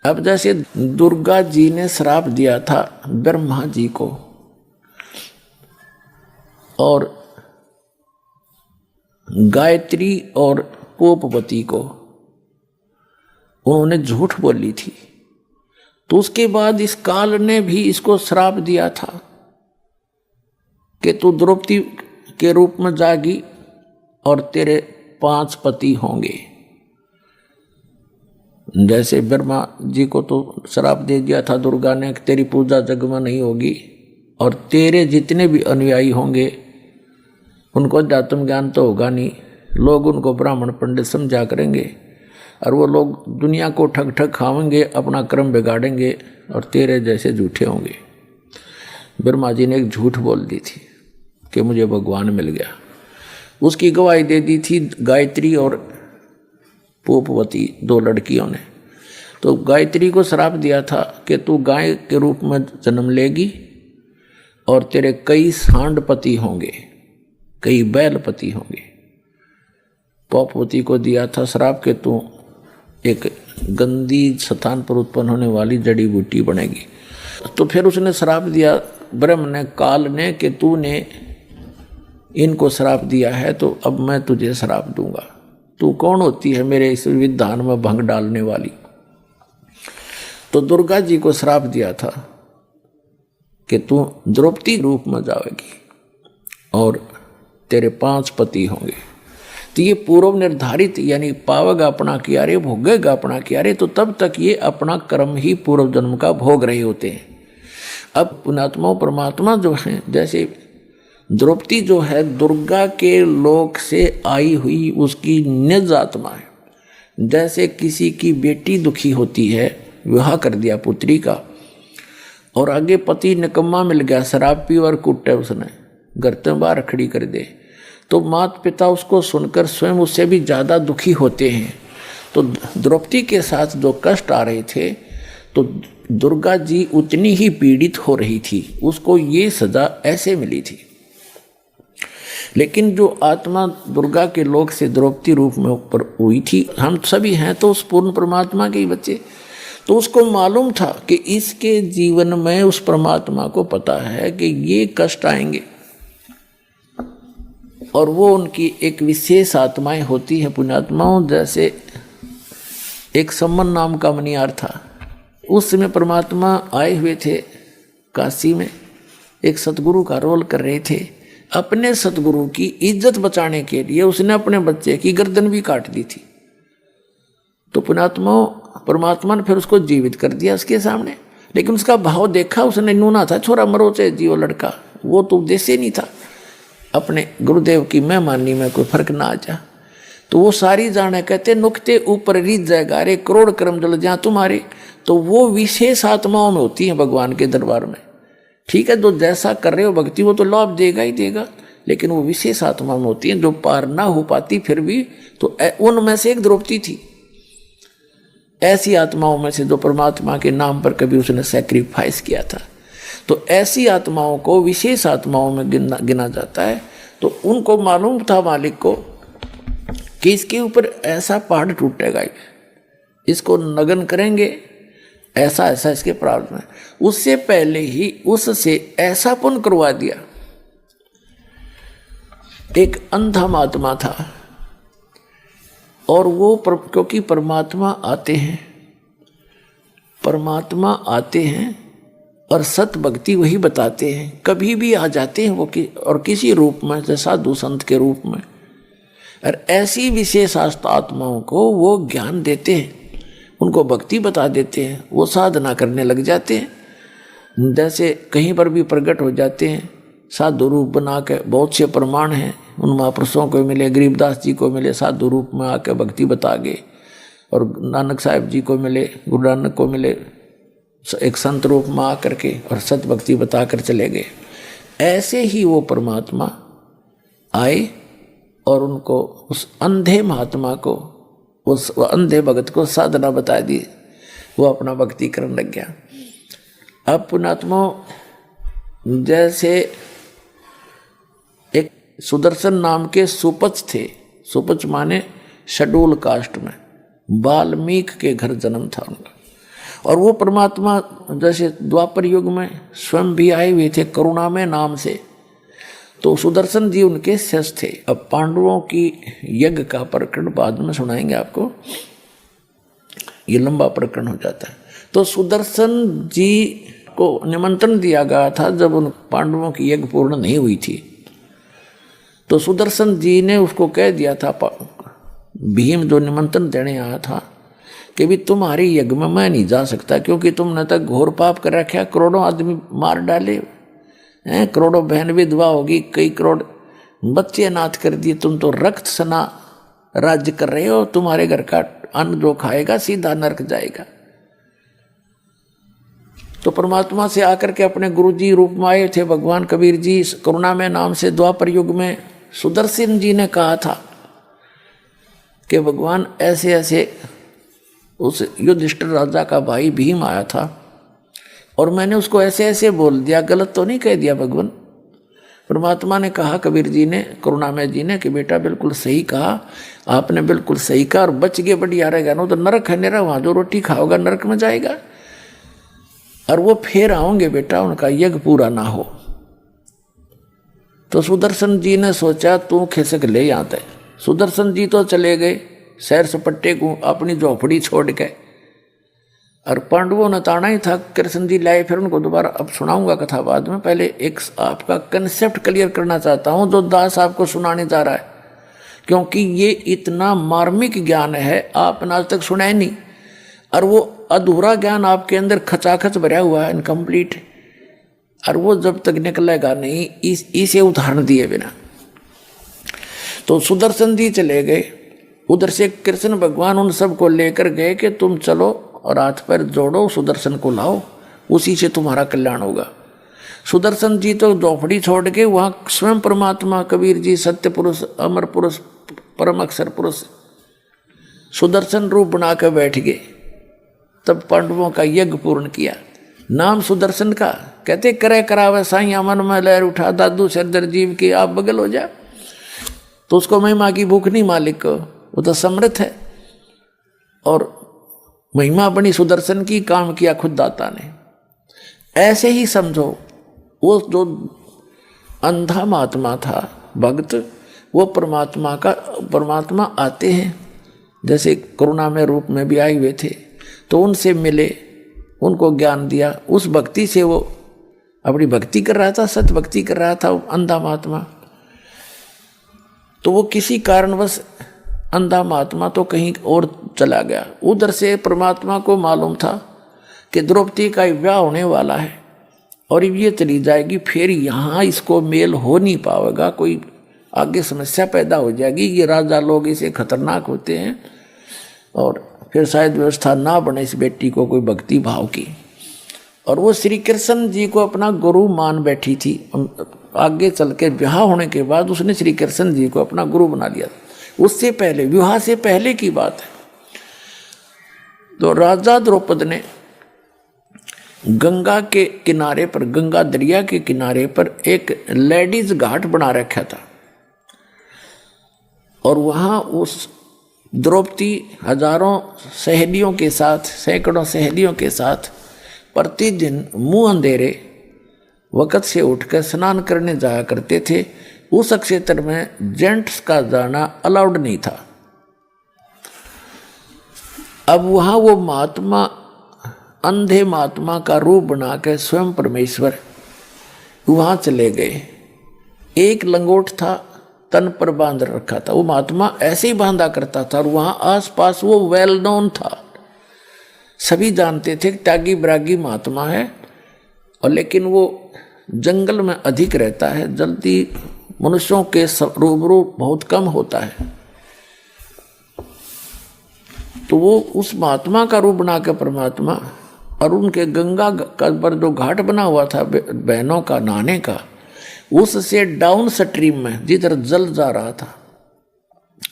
S1: अब जैसे दुर्गा जी ने श्राप दिया था ब्रह्मा जी को, और गायत्री और पोपवती को उन्होंने झूठ बोली थी, तो उसके बाद इस काल ने भी इसको श्राप दिया था कि तू द्रौपदी के रूप में जागी और तेरे 5 पति होंगे। जैसे ब्रह्मा जी को तो श्राप दे दिया था दुर्गा ने, तेरी पूजा जग में नहीं होगी, और तेरे जितने भी अनुयायी होंगे उनको अध्यात्म ज्ञान तो होगा नहीं, लोग उनको ब्राह्मण पंडित समझा करेंगे, और वो लोग दुनिया को ठग ठग खाएंगे, अपना कर्म बिगाड़ेंगे, और तेरे जैसे झूठे होंगे। ब्रह्मा जी ने एक झूठ बोल दी थी कि मुझे भगवान मिल गया। उसकी गवाही दे दी थी गायत्री और पोपवती, 2 लड़कियों ने। तो गायत्री को श्राप दिया था कि तू गाय के रूप में जन्म लेगी और तेरे कई सांड पति होंगे, कई बैल पति होंगे। पोपवती को दिया था श्राप कि तू एक गंदी स्थान पर उत्पन्न होने वाली जड़ी बूटी बनेगी। तो फिर उसने श्राप दिया ब्रह्म ने, काल ने, कि तूने इनको श्राप दिया है तो अब मैं तुझे श्राप दूंगा। तू कौन होती है मेरे इस विधान में भंग डालने वाली? तो दुर्गा जी को श्राप दिया था कि तू द्रौपदी रूप में जाएगी और तेरे 5 पति होंगे। तो ये पूर्व निर्धारित, यानी पावेगा अपना किया रे, भोगेगा अपना किया रे, तो तब तक ये अपना कर्म ही पूर्व जन्म का भोग रहे होते हैं। अब पुण्यात्मा परमात्मा जो हैं, जैसे द्रौपदी जो है दुर्गा के लोक से आई हुई उसकी निज आत्मा है। जैसे किसी की बेटी दुखी होती है, विवाह कर दिया पुत्री का, और आगे पति निकम्मा मिल गया, शराब पी और कुटे उसने, घर से बाहर खड़ी कर दे, तो माता पिता उसको सुनकर स्वयं उससे भी ज़्यादा दुखी होते हैं। तो द्रौपदी के साथ जो कष्ट आ रहे थे तो दुर्गा जी उतनी ही पीड़ित हो रही थी, उसको ये सजा ऐसे मिली थी। लेकिन जो आत्मा दुर्गा के लोक से द्रौपदी रूप में ऊपर हुई थी, हम सभी हैं तो उस पूर्ण परमात्मा के ही बच्चे, तो उसको मालूम था कि इसके जीवन में उस परमात्मा को पता है कि ये कष्ट आएंगे, और वो उनकी एक विशेष आत्माएं होती हैं पुण्यात्माओं। जैसे एक सम्मन नाम का मनियार था, उस समय परमात्मा आए हुए थे काशी में, एक सतगुरु का रोल कर रहे थे। अपने सतगुरु की इज्जत बचाने के लिए उसने अपने बच्चे की गर्दन भी काट दी थी। तो परमात्मा ने फिर उसको जीवित कर दिया उसके सामने, लेकिन उसका भाव देखा उसने, नूना था, छोरा मरो चाहे जियो लड़का, वो तो उद्देश्य नहीं था अपने गुरुदेव की मेहमानी में कोई फर्क ना आ जा। तो वो सारी जाने कहते नुकते ऊपर रीत जाएगा रे करोड़ कर्म जल जहाँ तुम्हारे। तो वो विशेष आत्माओं में होती है भगवान के दरबार में। ठीक है, जो जैसा कर रहे हो भक्ति वो तो लाभ देगा ही देगा, लेकिन वो विशेष आत्मा में होती है जो पार ना हो पाती फिर भी, तो उनमें से एक द्रौपदी थी ऐसी आत्माओं में से जो परमात्मा के नाम पर कभी उसने सैक्रिफाइस किया था। तो ऐसी आत्माओं को विशेष आत्माओं में गिना जाता है। तो उनको मालूम था मालिक को कि इसके ऊपर ऐसा पहाड़ टूटेगा, इसको नगन करेंगे, ऐसा ऐसा इसके प्रारब्ध में। उससे पहले ही उससे ऐसा पुण्य करवा दिया। एक अंधा महात्मा था और वो क्योंकि परमात्मा आते हैं और सत भक्ति वही बताते हैं, कभी भी आ जाते हैं वो और किसी रूप में, जैसे साधु संत के रूप में, और ऐसी विशेष आत्माओं को वो ज्ञान देते हैं, उनको भक्ति बता देते हैं, वो साधना करने लग जाते हैं। जैसे कहीं पर भी प्रकट हो जाते हैं साधु रूप बना के, बहुत से प्रमाण हैं उन महापुरुषों को मिले, गरीबदास जी को मिले, साधु रूप में आके भक्ति बता गए, और नानक साहब जी को मिले, गुरु नानक को मिले, एक संत रूप में आकर के और सत भक्ति बता कर चले गए। ऐसे ही वो परमात्मा आए और उनको उस अंधे महात्मा को, उस अंधे भगत को साधना बता दी, वो अपना भक्ति करने लग गया। अब पुण्यात्मा जैसे एक सुदर्शन नाम के सुपच थे, सुपच माने शेड्यूल कास्ट में, वाल्मीकि के घर जन्म था उनका, और वो परमात्मा जैसे द्वापर युग में स्वयं भी आए हुए थे करुणामय नाम से। तो सुदर्शन जी उनके शिष्य थे। अब पांडवों की यज्ञ का प्रकरण बाद में सुनाएंगे आपको, ये लंबा प्रकरण हो जाता है। तो सुदर्शन जी को निमंत्रण दिया गया था जब उन पांडवों की यज्ञ पूर्ण नहीं हुई थी। तो सुदर्शन जी ने उसको कह दिया था, भीम जो निमंत्रण देने आया था, कि भी तुम्हारी यज्ञ में मैं नहीं जा सकता, क्योंकि तुमने तक घोर पाप कर रखा, करोड़ों आदमी मार डाले हैं, करोड़ों बहन विधवा होगी, कई करोड़ बच्चे अनाथ कर दिए, तुम तो रक्त सना राज्य कर रहे हो, तुम्हारे घर का अन्न जो खाएगा सीधा नरक जाएगा। तो परमात्मा से आकर के अपने गुरु जी रूप में आए थे भगवान कबीर जी, करुणा में नाम से द्वापर युग में सुदर्शन जी ने कहा था कि भगवान ऐसे ऐसे उस युधिष्ठिर राजा का भाई भीम आया था और मैंने उसको ऐसे ऐसे बोल दिया, गलत तो नहीं कह दिया भगवान। परमात्मा ने कहा कबीर जी ने, करुणामय जी ने, कि बेटा बिल्कुल सही कहा, आपने बिल्कुल सही कहा, और बच गए बढ़िया रहेगा, ना तो नरक है मेरा, वहाँ जो रोटी खाओगा नरक में जाएगा, और वो फिर आओगे बेटा, उनका यज्ञ पूरा ना हो। तो सुदर्शन जी ने सोचा तू खिसक ले यहाँ तक। सुदर्शन जी तो चले गए सैर सपट्टे को अपनी झोपड़ी छोड़ के, और पांडवों ने ताना ही था। कृष्ण जी लाए, फिर उनको दोबारा अब सुनाऊंगा कथा बाद में। पहले एक आपका कंसेप्ट क्लियर करना चाहता हूँ जो दास आपको सुनाने जा रहा है, क्योंकि ये इतना मार्मिक ज्ञान है आपने आज तक सुना ही नहीं, और वो अधूरा ज्ञान आपके अंदर खचाखच भरा हुआ है, इनकम्प्लीट, और वो जब तक निकलेगा नहीं इसे उदाहरण दिए बिना। तो सुदर्शन जी चले गए, उधर से कृष्ण भगवान उन सबको लेकर गए कि तुम चलो और हाथ पैर जोड़ो, सुदर्शन को लाओ, उसी से तुम्हारा कल्याण होगा। सुदर्शन जी तो झोपड़ी छोड़ के वहाँ स्वयं परमात्मा कबीर जी सत्य पुरुष, अमर पुरुष, परम अक्षर पुरुष सुदर्शन रूप बना कर बैठ गए। तब पांडवों का यज्ञ पूर्ण किया। नाम सुदर्शन का, कहते करे करावे साइया मन में लहर उठा, दादू सरदर जीव की आप बगल हो जा। तो उसको महिमा की भूख नहीं मालिक को, वो तो समर्थ है। और महिमा बनी सुदर्शन की, काम किया खुद दाता ने। ऐसे ही समझो वो जो अंधा महात्मा था भक्त, वो परमात्मा आते हैं, जैसे करुणा में रूप में भी आए हुए थे, तो उनसे मिले, उनको ज्ञान दिया। उस भक्ति से वो अपनी भक्ति कर रहा था, सत भक्ति कर रहा था अंधा महात्मा। तो वो किसी कारणवश अंधा महात्मा तो कहीं और चला गया। उधर से परमात्मा को मालूम था कि द्रौपदी का विवाह होने वाला है और ये चली जाएगी, फिर यहाँ इसको मेल हो नहीं पाएगा, कोई आगे समस्या पैदा हो जाएगी। ये राजा लोग इसे खतरनाक होते हैं और फिर शायद व्यवस्था ना बने इस बेटी को कोई भक्ति भाव की। और वो श्री कृष्ण जी को अपना गुरु मान बैठी थी। आगे चल के विवाह होने के बाद उसने श्री कृष्ण जी को अपना गुरु बना लिया। उससे पहले, विवाह से पहले की बात है, तो राजा द्रौपद ने गंगा के किनारे पर, गंगा दरिया के किनारे पर एक लेडीज घाट बना रखा था। और वहाँ उस द्रौपदी हजारों सहेलियों के साथ, सैकड़ों सहेलियों के साथ प्रतिदिन मुंह अंधेरे वक़्त से उठकर स्नान करने जाया करते थे। उस क्षेत्र में जेंट्स का जाना अलाउड नहीं था। अब वहाँ वो महात्मा, अंधे महात्मा का रूप बना के स्वयं परमेश्वर वहाँ चले गए। एक लंगोट था, तन पर बांध रखा था। वो महात्मा ऐसे ही बांधा करता था और वहाँ आसपास वो वेल नोन था, सभी जानते थे त्यागी ब्रागी महात्मा है। और लेकिन वो जंगल में अधिक रहता है, जल्दी मनुष्यों के रूबरू बहुत कम होता है। तो वो उस महात्मा का रूप बना के परमात्मा, और उनके गंगा का पर जो घाट बना हुआ था बहनों का नहाने का, उससे डाउन स्ट्रीम में जिधर जल जा रहा था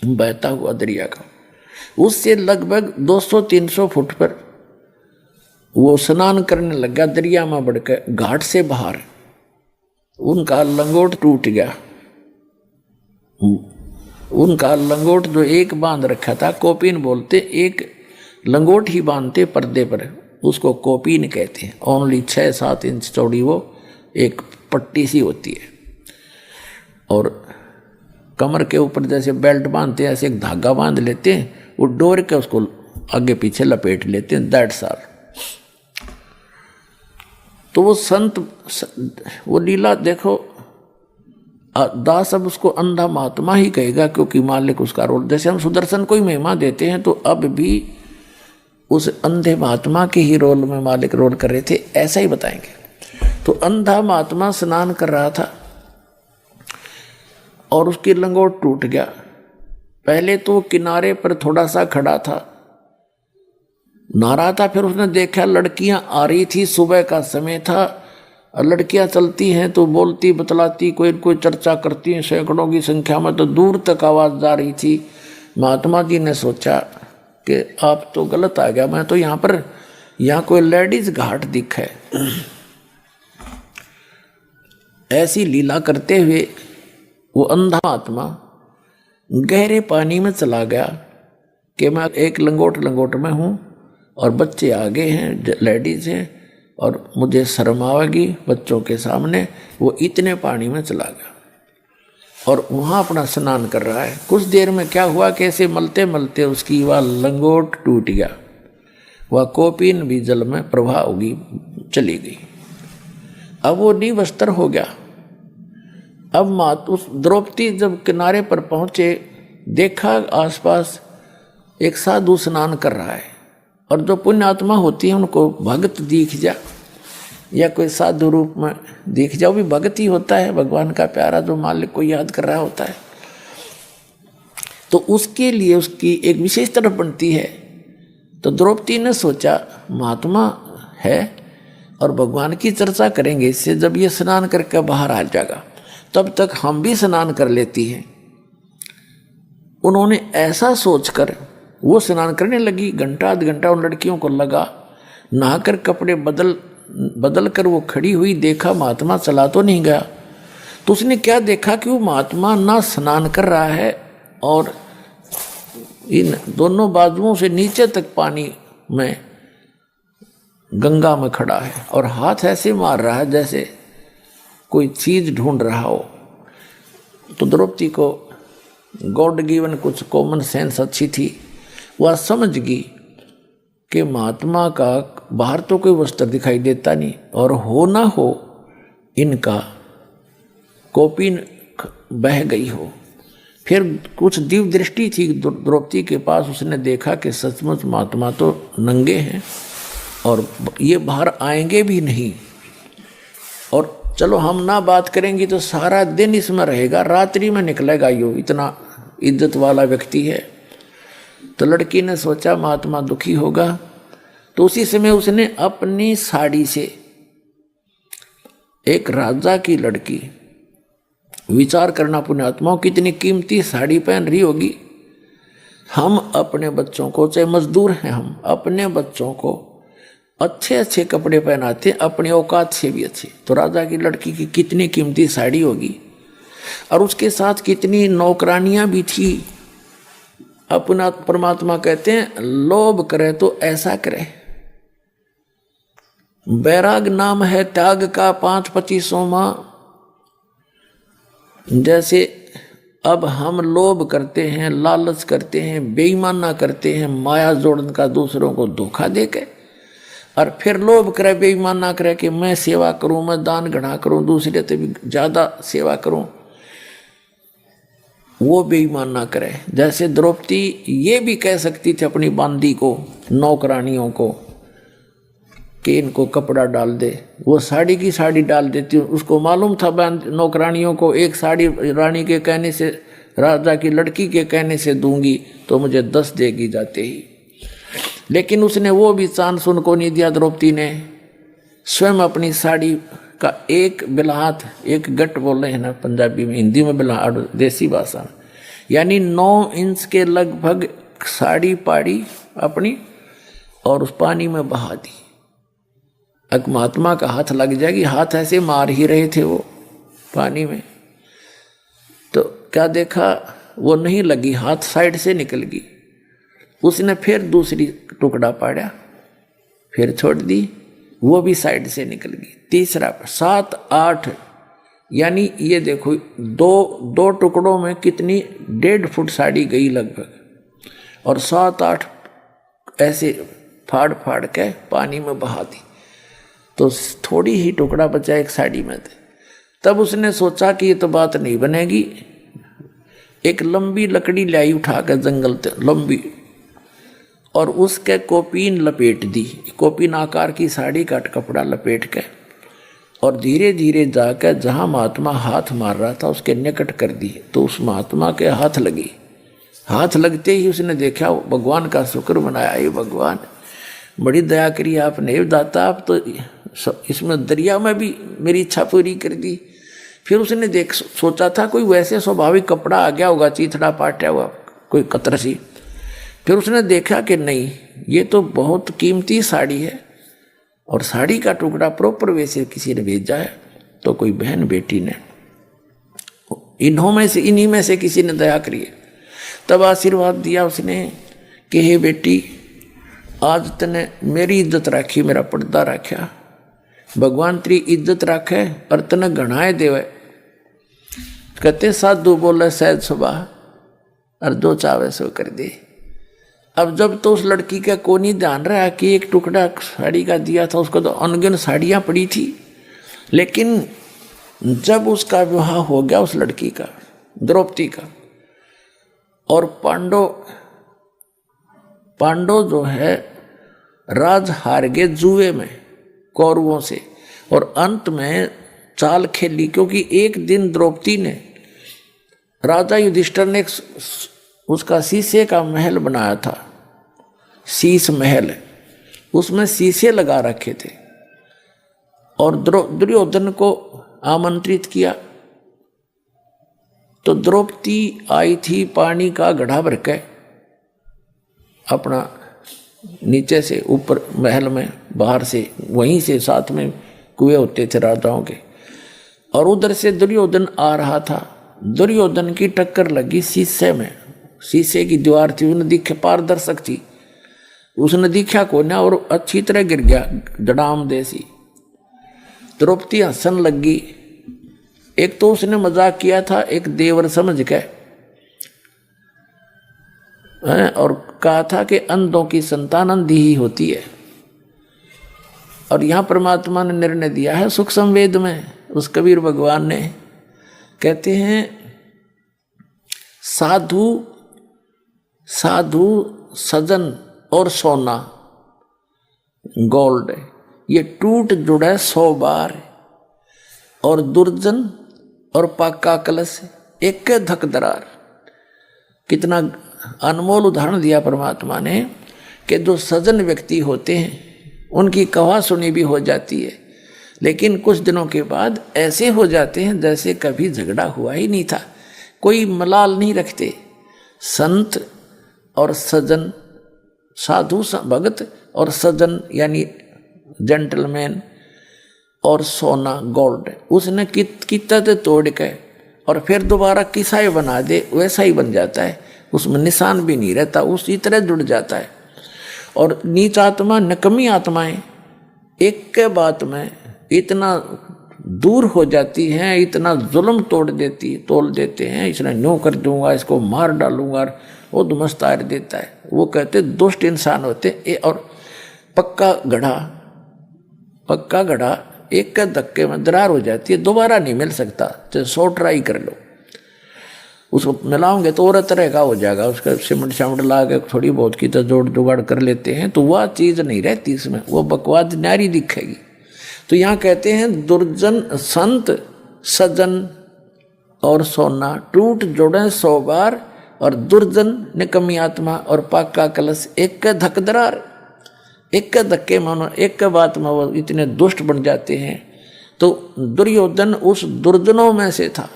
S1: बहता हुआ दरिया का, उससे लगभग 200-300 फुट पर वो स्नान करने लगा दरिया में बढ़कर घाट से बाहर। उनका लंगोट टूट गया। उनका लंगोट जो एक बांध रखा था, कोपीन बोलते, एक लंगोट ही बांधते पर्दे पर, उसको कोपीन कहते हैं। ओनली 6-7 इंच चौड़ी वो एक पट्टी सी होती है। और कमर के ऊपर जैसे बेल्ट बांधते हैं, ऐसे एक धागा बांध लेते हैं, वो डोर के उसको आगे पीछे लपेट लेते हैं। That's all. तो वो संत, वो लीला देखो, दास अब उसको अंधा महात्मा ही कहेगा, क्योंकि मालिक उसका रोल, जैसे हम सुदर्शन को ही महिमा देते हैं, तो अब भी उस अंधे महात्मा के ही रोल में मालिक रोल कर रहे थे, ऐसा ही बताएंगे। तो अंधा महात्मा स्नान कर रहा था और उसकी लंगोट टूट गया। पहले तो किनारे पर थोड़ा सा खड़ा था, नहा रहा था, फिर उसने देखा लड़कियां आ रही थी, सुबह का समय था, और लड़कियां चलती हैं तो बोलती बतलाती, कोई कोई चर्चा करती हैं, सैकड़ों की संख्या में, तो दूर तक आवाज़ जा रही थी। महात्मा जी ने सोचा कि आप तो गलत आ गया, मैं तो यहाँ कोई लेडीज घाट दिख है। ऐसी लीला करते हुए वो अंधा आत्मा गहरे पानी में चला गया कि मैं एक लंगोट में हूँ और बच्चे आगे हैं, लेडीज हैं, और मुझे शर्म आवेगी बच्चों के सामने। वो इतने पानी में चला गया और वहाँ अपना स्नान कर रहा है। कुछ देर में क्या हुआ, कैसे मलते मलते उसकी वह लंगोट टूट गया, वह कोपीन भी जल में प्रवाह होगी चली गई। अब वो निवस्त्र हो गया। अब उस द्रौपदी जब किनारे पर पहुँचे, देखा आसपास एक साधु स्नान कर रहा है, और जो पुण्यात्मा होती है उनको भक्त दिख जा या कोई साधु रूप में दिख जाओ, भी भक्त ही होता है, भगवान का प्यारा जो मालिक को याद कर रहा होता है। तो उसके लिए उसकी एक विशेष तरफ बनती है। तो द्रौपदी ने सोचा महात्मा है और भगवान की चर्चा करेंगे इससे। जब ये स्नान करके बाहर आ जाएगा तब तक हम भी स्नान कर लेती हैं। उन्होंने ऐसा सोचकर वो स्नान करने लगी। घंटा आध घंटा उन लड़कियों को लगा। नहाकर कपड़े बदल कर वो खड़ी हुई, देखा महात्मा चला तो नहीं गया। तो उसने क्या देखा कि वो महात्मा ना स्नान कर रहा है और इन दोनों बाजुओं से नीचे तक पानी में गंगा में खड़ा है और हाथ ऐसे मार रहा है जैसे कोई चीज ढूंढ रहा हो। तो द्रौपदी को गॉड गिवन कुछ कॉमन सेंस अच्छी थी। वह समझ गई कि महात्मा का बाहर तो कोई वस्त्र दिखाई देता नहीं और हो ना हो इनका कौपीन बह गई हो। फिर कुछ दिव्य दृष्टि थी द्रौपदी के पास। उसने देखा कि सचमुच महात्मा तो नंगे हैं और ये बाहर आएंगे भी नहीं। और चलो हम ना बात करेंगे तो सारा दिन इसमें रहेगा, रात्रि में निकलेगा यो, इतना इज्जत वाला व्यक्ति है। तो लड़की ने सोचा महात्मा दुखी होगा। तो उसी समय उसने अपनी साड़ी से, एक राजा की लड़की, विचार करना पुण्यात्माओं कितनी कीमती साड़ी पहन रही होगी। हम अपने बच्चों को, चाहे मजदूर हैं हम, अपने बच्चों को अच्छे अच्छे कपड़े पहनाते, अपनी औकात से भी अच्छे। तो राजा की लड़की की कितनी कीमती साड़ी होगी और उसके साथ कितनी नौकरानियां भी थी। अपना परमात्मा कहते हैं लोभ करे तो ऐसा करे। बैराग नाम है त्याग का 5-25 माह। जैसे अब हम लोभ करते हैं, लालच करते हैं, बेईमाना करते हैं, माया जोड़न का दूसरों को धोखा देके, और फिर लोभ करे, बेईमाना करे कि मैं सेवा करूं, मैं दान घड़ा करूं, दूसरे से भी ज्यादा सेवा करूं, वो बेईमाना करे। जैसे द्रौपदी ये भी कह सकती थी अपनी बांदी को, नौकरानियों को, कि इनको कपड़ा डाल दे। वो साड़ी की साड़ी डाल देती। उसको मालूम था नौकरानियों को, एक साड़ी रानी के कहने से, राजा की लड़की के कहने से दूंगी तो मुझे 10 देगी जाते ही। लेकिन उसने वो भी चांस उनको नहीं दिया। द्रौपदी ने स्वयं अपनी साड़ी का एक बिल्हात, एक गट बोल रहे हैं ना पंजाबी में, हिंदी में बिल्हाट देसी भाषा में, यानी 9 इंच के लगभग साड़ी पाड़ी अपनी और उस पानी में बहा दी। अब महात्मा का हाथ लग जाएगी, हाथ ऐसे मार ही रहे थे वो पानी में। तो क्या देखा, वो नहीं लगी, हाथ साइड से निकल गई। उसने फिर दूसरी टुकड़ा पाड़ा, फिर छोड़ दी, वो भी साइड से निकल गई। तीसरा 7-8, यानी ये देखो दो टुकड़ों में कितनी 1.5 फुट साड़ी गई लगभग, और 7-8 ऐसे फाड़ फाड़ के पानी में बहा दी। तो थोड़ी ही टुकड़ा बचा एक साड़ी में थे। तब उसने सोचा कि ये तो बात नहीं बनेगी। एक लंबी लकड़ी लाई उठा कर जंगल से लंबी, और उसके कोपीन लपेट दी। कोपीन आकार की साड़ी का कपड़ा लपेट के और धीरे धीरे जाकर जहाँ महात्मा हाथ मार रहा था उसके निकट कर दी। तो उस महात्मा के हाथ लगी। हाथ लगते ही उसने देखा, भगवान का शुक्र मनाया, ये भगवान बड़ी दया करी आपने, दाता आप तो इसमें दरिया में भी मेरी इच्छा पूरी कर दी। फिर उसने सोचा था कोई वैसे स्वाभाविक कपड़ा आ गया होगा, चीथड़ा पाटा हुआ कोई कतर सी। फिर उसने देखा कि नहीं, ये तो बहुत कीमती साड़ी है और साड़ी का टुकड़ा प्रॉपर वैसे किसी ने भेजा है। तो कोई बहन बेटी ने, इन्हीं में से किसी ने दया करी है। तब आशीर्वाद दिया उसने कि हे बेटी, आज तने मेरी इज्जत राखी, मेरा पर्दा रखा, भगवान तेरी इज्जत राखे और तने घणाए देवे। कहते साधु बोले सहज सुबह, और जो चावे सो कर दे। अब जब तो उस लड़की का को नहीं ध्यान रहा कि एक टुकड़ा साड़ी का दिया था, उसको तो अनगिन साड़ियाँ पड़ी थी। लेकिन जब उसका विवाह हो गया उस लड़की का, द्रौपदी का, और पांडव जो है राज हार गए जुए में कौरवों से, और अंत में चाल खेली। क्योंकि एक दिन द्रौपदी ने, राजा युधिष्ठिर ने उसका शीशे का महल बनाया था, शीश महल, उसमें शीशे लगा रखे थे। और दुर्योधन को आमंत्रित किया। तो द्रौपदी आई थी पानी का घड़ा भर के अपना नीचे से ऊपर महल में, बाहर से वहीं से साथ में कुएं होते थे राजाओं के, और उधर से दुर्योधन आ रहा था। दुर्योधन की टक्कर लगी शीशे में, शीशे की दीवार थी, उसने दिखे पारदर्शक थी, उसने दिखा को ना और अच्छी तरह गिर गया जड़ाम देसी। द्रौपदी हंसन लगी। एक तो उसने मजाक किया था एक देवर समझ के, और कहा था कि अंधों की संतान अंधी ही होती है। और यहाँ परमात्मा ने निर्णय दिया है सुख संवेद में, उस कबीर भगवान ने कहते हैं साधु साधु सजन और सोना गोल्ड ये टूट जुड़ा 100 बार, और दुर्जन और पाका कलश एक धक दरार। कितना अनमोल उदाहरण दिया परमात्मा ने कि जो सजन व्यक्ति होते हैं उनकी कहा सुनी भी हो जाती है, लेकिन कुछ दिनों के बाद ऐसे हो जाते हैं जैसे कभी झगड़ा हुआ ही नहीं था, कोई मलाल नहीं रखते। संत और सजन, साधु भगत और सजन यानी जेंटलमैन, और सोना गोल्ड उसने कितना तोड़ के और फिर दोबारा किसा ही बना दे वैसा ही बन जाता है, उसमें निशान भी नहीं रहता, उसी तरह जुड़ जाता है। और नीच आत्मा नकमी आत्माएं एक के बात में इतना दूर हो जाती हैं, इतना जुल्म तोल देते हैं, इसने न्यू कर दूंगा, इसको मार डालूंगा, वो दुमस्तार देता है। वो कहते दुष्ट इंसान होते। और पक्का घड़ा एक के धक्के में दरार हो जाती है, दोबारा नहीं मिल सकता, चाहे 100 ट्राई कर लो। उसको मिलाओगे तो और तरह का हो जाएगा, उसका सिमट शामट ला के थोड़ी बहुत की तो जोड़ जुगाड़ कर लेते हैं, तो वह चीज़ नहीं रहती इसमें, वो बकवाद नारी दिखेगी। तो यहाँ कहते हैं दुर्जन संत सजन और सोना टूट जोड़े 100 बार, और दुर्जन निकम्मी आत्मा और पाका कलश एक के धक दरार। एक के धक्के मानो एक के बात में वो इतने दुष्ट बन जाते हैं। तो दुर्योधन उस दुर्जनों में से था।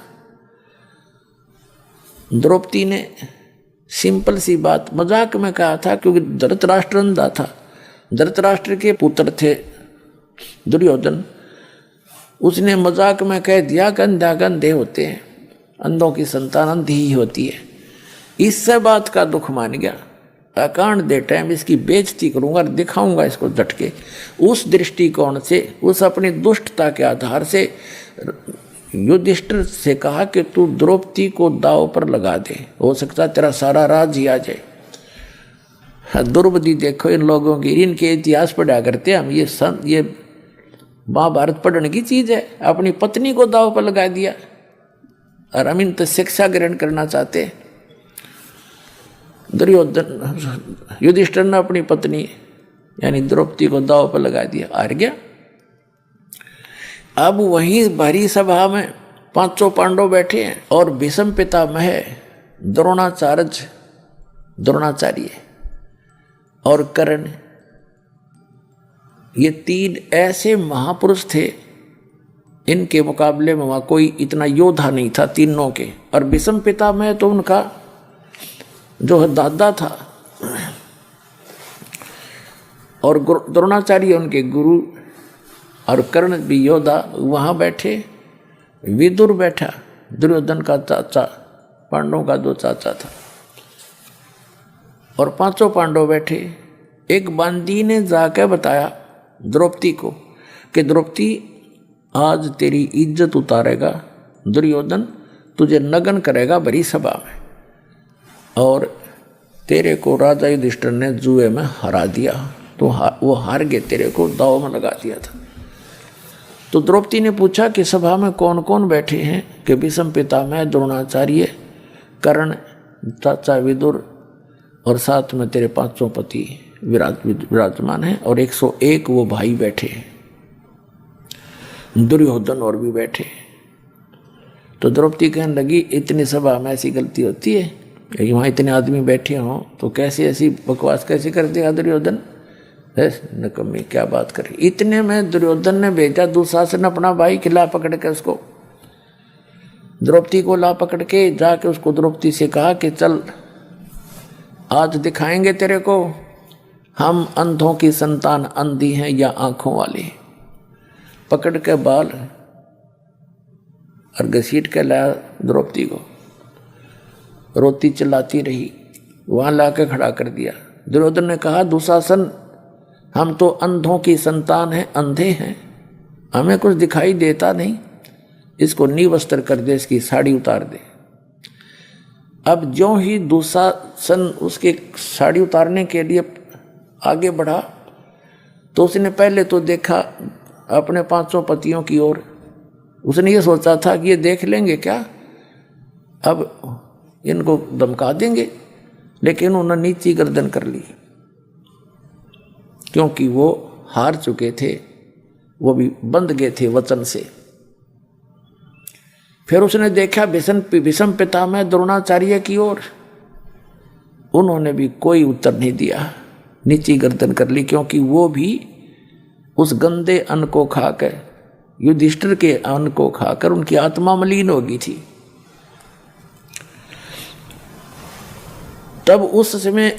S1: द्रौपदी ने सिंपल सी बात मजाक में कहा था, क्योंकि धृतराष्ट्र अंधा था, धृतराष्ट्र के पुत्र थे दुर्योधन, उसने मजाक में कह दिया कि अंधे होते हैं, अंधों की संतान अंधी ही होती है। इससे बात का दुख मान गया, अकांड दे टाइम इसकी बेइज्जती करूंगा, दिखाऊंगा इसको झटके। उस दृष्टिकोण से, उस अपनी दुष्टता के आधार से युधिष्ठिर से कहा कि तू द्रौपदी को दाव पर लगा दे, हो सकता तेरा सारा राज ही आ जाए। द्रौपदी देखो इन लोगों की, इनके इतिहास पढ़ा करते हम, ये महाभारत पढ़ने की चीज है। अपनी पत्नी को दाव पर लगा दिया, और हम इन तो शिक्षा ग्रहण करना चाहते। युधिष्ठिर ने अपनी पत्नी यानी द्रौपदी को दाव पर लगा दिया, हार गया। अब वहीं भरी सभा में 500 पांडव बैठे हैं, और भीष्म पितामह द्रोणाचार्य और कर्ण, ये 3 ऐसे महापुरुष थे, इनके मुकाबले में वहाँ कोई इतना योद्धा नहीं था तीनों के। और भीष्म पितामह तो उनका जो दादा था, और द्रोणाचार्य उनके गुरु, और कर्ण भी योद्धा वहाँ बैठे। विदुर बैठा, दुर्योधन का चाचा, पांडवों का 2 चाचा था, और 500 पांडव बैठे। एक बांदी ने जाकर बताया द्रौपदी को कि द्रौपदी आज तेरी इज्जत उतारेगा दुर्योधन, तुझे नग्न करेगा भरी सभा में, और तेरे को राजा युधिष्ठिर ने जुए में हरा दिया, तो वो हार गए, तेरे को दाव में लगा दिया था। तो द्रौपदी ने पूछा कि सभा में कौन कौन बैठे हैं, कि भीष्म पितामह, द्रोणाचार्य, कर्ण, चाचा विदुर, और साथ में तेरे 500 पति विराजमान हैं, और 101 वो भाई बैठे हैं, दुर्योधन और भी बैठे। तो द्रौपदी कहने लगी इतनी सभा में ऐसी गलती होती है, वहाँ इतने आदमी बैठे हों तो कैसे ऐसी बकवास कैसे कर देगा दुर्योधन। निकम्मी क्या बात करी। इतने में दुर्योधन ने भेजा दुशासन अपना भाई खिला पकड़ के उसको, द्रौपदी को ला पकड़ के जाके उसको द्रौपदी से कहा कि चल आज दिखाएंगे तेरे को हम अंधों की संतान अंधी हैं या आंखों वाली। पकड़ के बाल और घसीट के लाया द्रौपदी को, रोती चिल्लाती रही, वहां लाके खड़ा कर दिया। दुर्योधन ने कहा दुशासन हम तो अंधों की संतान हैं, अंधे हैं, हमें कुछ दिखाई देता नहीं, इसको निवस्त्र कर दे, इसकी साड़ी उतार दे। अब जो ही दुशासन उसके साड़ी उतारने के लिए आगे बढ़ा तो उसने पहले तो देखा अपने 500 पतियों की ओर। उसने ये सोचा था कि ये देख लेंगे क्या, अब इनको धमका देंगे, लेकिन उन्होंने नीची गर्दन कर ली क्योंकि वो हार चुके थे, वो भी बंध गए थे वचन से। फिर उसने देखा भीष्म पितामह द्रोणाचार्य की ओर, उन्होंने भी कोई उत्तर नहीं दिया, नीची गर्दन कर ली, क्योंकि वो भी उस गंदे अन्न को खाकर, युधिष्ठिर के अन्न को खाकर उनकी आत्मा मलिन हो गई थी। तब उस समय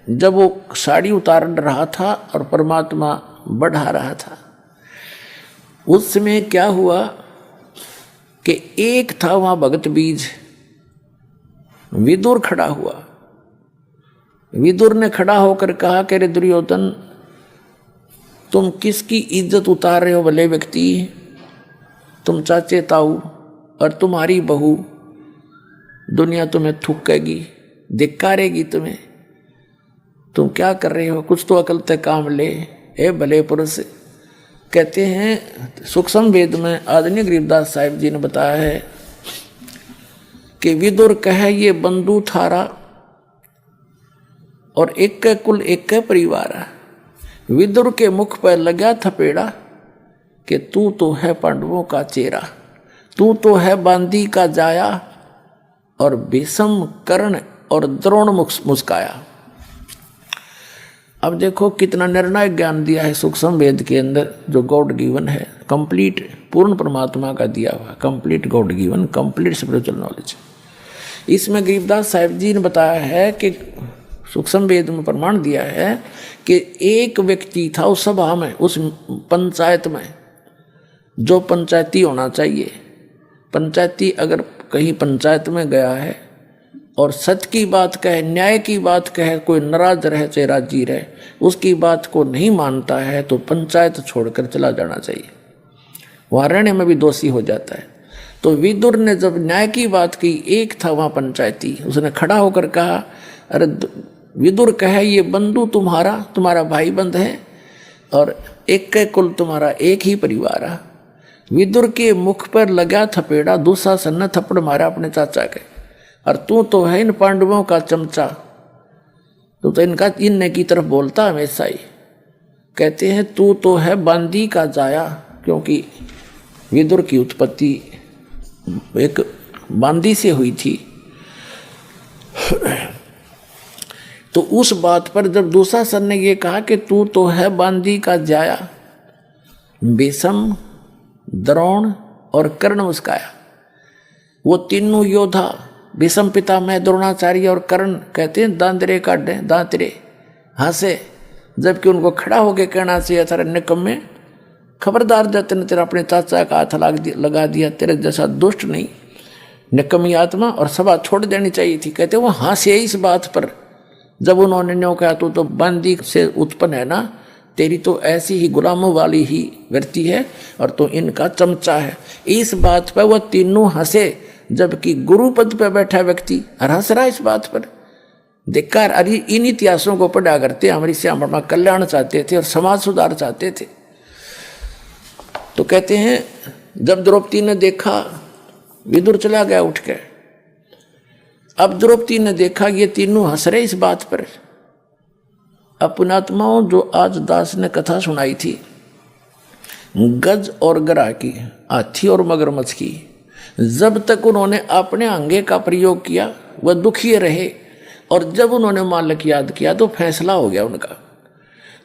S1: जब वो साड़ी उतार रहा था और परमात्मा बढ़ा रहा था, उस समय क्या हुआ कि एक था वहां भगत बीज, विदुर खड़ा हुआ। विदुर ने खड़ा होकर कहा कि रे दुर्योधन, तुम किसकी इज्जत उतार रहे हो भले व्यक्ति, तुम चाचे ताऊ और तुम्हारी बहू, दुनिया तुम्हें थूकेगी, धिक्कारेगी तुम्हें, तुम क्या कर रहे हो, कुछ तो अकल ते काम ले ए भले पुरुष। कहते हैं सूक्ष्म वेद में आदरणीय गरीबदास साहिब जी ने बताया है कि विदुर कहे ये बंधु थारा और एक के कुल एक के परिवार। विदुर के मुख पर लगा थपेड़ा कि तू तो है पांडवों का चेहरा, तू तो है बांदी का जाया, और भीष्म कर्ण और द्रोण मुस्काया। अब देखो कितना निर्णायक ज्ञान दिया है सूक्ष्म वेद के अंदर, जो गॉड गिवन है, कंप्लीट पूर्ण परमात्मा का दिया हुआ, complete God given, complete spiritual knowledge. इसमें गरीबदास साहिब जी ने बताया है कि सूक्ष्म वेद में प्रमाण दिया है कि एक व्यक्ति था उस सभा में, उस पंचायत में, जो पंचायती होना चाहिए। पंचायती अगर कहीं पंचायत में गया है और सत्य की बात कहे, न्याय की बात कहे, कोई नाराज रहे चाहे राजी रहे, उसकी बात को नहीं मानता है तो पंचायत छोड़कर चला जाना चाहिए, वहाँ रहने में भी दोषी हो जाता है। तो विदुर ने जब न्याय की बात की, एक था वहाँ पंचायती, उसने खड़ा होकर कहा, अरे विदुर कहे ये बंधु तुम्हारा भाई बंध है और एक के कुल तुम्हारा एक ही परिवार है। विदुर के मुख पर लगा थपेड़ा, दुशासन ने थप्पड़ मारा अपने चाचा के, और तू तो है इन पांडवों का चमचा, तो इनका इन की तरफ बोलता हमेशा ही। कहते हैं तू तो है बांदी का जाया, क्योंकि विदुर की उत्पत्ति एक बांदी से हुई थी। तो उस बात पर जब दुशासन ने ये कहा कि तू तो है बांदी का जाया, भीष्म, द्रोण और कर्ण मुस्काया। वो तीनों योद्धा, भीष्म पितामह, द्रोणाचार्य और कर्ण, कहते हैं दांतरे काटे, दांतरे हंसे, जबकि उनको खड़ा होकर कहना चाहिए था, निकम्मे खबरदार, जब तेने तेरा अपने चाचा का हाथ लगा दिया, तेरे जैसा दुष्ट नहीं, निकम्मी आत्मा, और सभा छोड़ देनी चाहिए थी। कहते वो हंसे इस बात पर, जब उन्होंने न्यों कहा तू तो बांदी से उत्पन्न है ना, तेरी तो ऐसी ही गुलामों वाली ही वृत्ति है और तो इनका चमचा है। इस बात पर वह तीनों हंसे, जबकि गुरु पद पर बैठा व्यक्ति हंस रहा इस बात पर। धिक्कार। अरे इन इतिहासों को पढ़ा करते, हमारी श्याम कल्याण चाहते थे और समाज सुधार चाहते थे। तो कहते हैं जब द्रौपदी ने देखा, विदुर चला गया उठ के। अब द्रौपदी ने देखा ये तीनों हंस रहे इस बात पर। अपनात्माओं, जो आज दास ने कथा सुनाई थी गज और गरा की, हाथी और मगरमच्छ की, जब तक उन्होंने अपने अंगे का प्रयोग किया वह दुखी रहे, और जब उन्होंने मालिक याद किया तो फैसला हो गया उनका।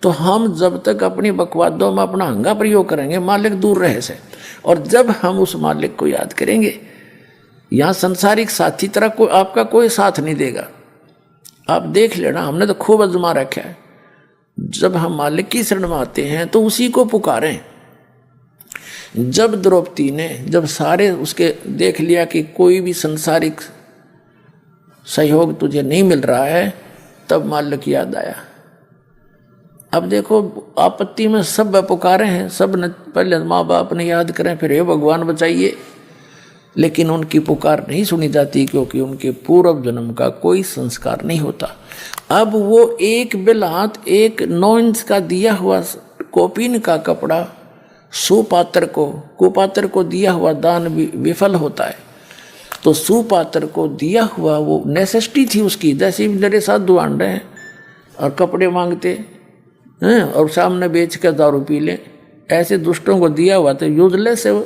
S1: तो हम जब तक अपनी बकवादों में अपना हंगा प्रयोग करेंगे, मालिक दूर रहे से, और जब हम उस मालिक को याद करेंगे, यहाँ संसारिक साथी तरह कोई आपका कोई साथ नहीं देगा। आप देख लेना, हमने तो खूब आजमा रखा है। जब हम मालिक की शरण में आते हैं तो उसी को पुकारें। जब द्रौपदी ने जब सारे उसके देख लिया कि कोई भी संसारिक सहयोग तुझे नहीं मिल रहा है, तब मालिक याद आया। अब देखो, आपत्ति में सब पुकारे हैं, सब ने पहले माँ बाप ने याद करें, फिर हे भगवान बचाइए, लेकिन उनकी पुकार नहीं सुनी जाती, क्योंकि उनके पूर्व जन्म का कोई संस्कार नहीं होता। अब वो एक बिलहात 1 9 इंच का दिया हुआ कोपीन का कपड़ा सुपात्र को, कुपात्र को दिया हुआ दान भी विफल होता है। तो सुपात्र को दिया हुआ वो नेसेसिटी थी उसकी, जैसे मेरे साधु आन रहे हैं और कपड़े मांगते हैं और सामने बेच कर दारू पी लें, ऐसे दुष्टों को दिया हुआ तो यूजलेस है वो।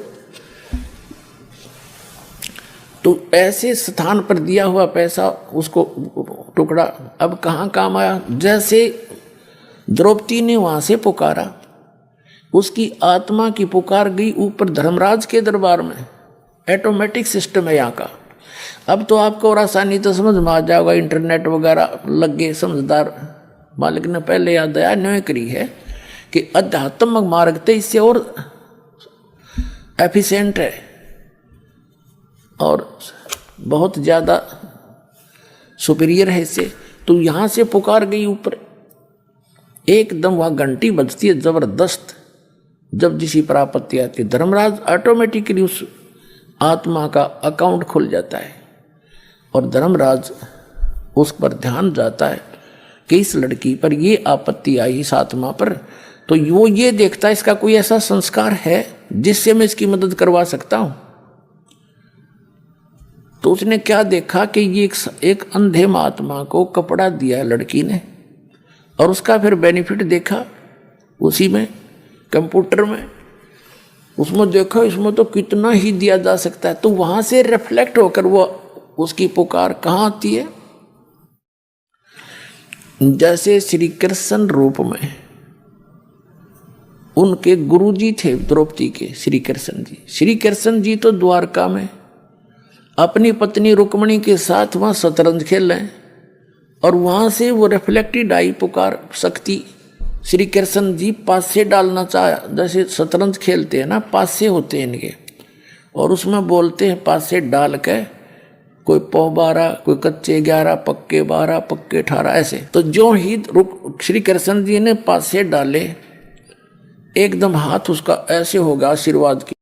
S1: तो ऐसे स्थान पर दिया हुआ पैसा, उसको टुकड़ा अब कहाँ काम आया। जैसे द्रौपदी ने वहाँ से पुकारा, उसकी आत्मा की पुकार गई ऊपर धर्मराज के दरबार में। ऑटोमेटिक सिस्टम है यहाँ का। अब तो आपको और आसानी तो समझ में आ जाएगा, इंटरनेट वगैरह लग गए, समझदार मालिक ने पहले याद आया न्याय करी है कि अध्यात्मक मार्ग तो इससे और एफिशिएंट है और बहुत ज़्यादा सुपीरियर है इससे। तो यहाँ से पुकार गई ऊपर, एकदम वहाँ घंटी बजती है ज़बरदस्त। जब जिसी पर आपत्ति आती है, धर्मराज ऑटोमेटिकली उस आत्मा का अकाउंट खुल जाता है और धर्मराज उस पर ध्यान जाता है कि इस लड़की पर ये आपत्ति आई, इस आत्मा पर, तो वो ये देखता है इसका कोई ऐसा संस्कार है जिससे मैं इसकी मदद करवा सकता हूँ। तो उसने क्या देखा कि ये एक अंधे महात्मा को कपड़ा दिया लड़की ने, और उसका फिर बेनिफिट देखा उसी में कंप्यूटर में, उसमें देखा इसमें तो कितना ही दिया जा सकता है। तो वहां से रिफ्लेक्ट होकर वो उसकी पुकार कहाँ आती है। जैसे श्री कृष्ण रूप में उनके गुरुजी थे द्रौपदी के, श्री कृष्ण जी। श्री कृष्ण जी तो द्वारका में अपनी पत्नी रुक्मणी के साथ वहाँ शतरंज खेल रहे हैं, और वहाँ से वो रिफ्लेक्टेड आई पुकार शक्ति। श्री कृष्ण जी पासे डालना चाहा, जैसे शतरंज खेलते हैं ना, पासे होते हैं इनके, और उसमें बोलते हैं पासे डाल के, कोई पौ 12, कोई कच्चे 11, पक्के 12, पक्के 18, ऐसे। तो जो ही श्री कृष्ण जी ने पासे डाले, एकदम हाथ उसका ऐसे होगा आशीर्वाद की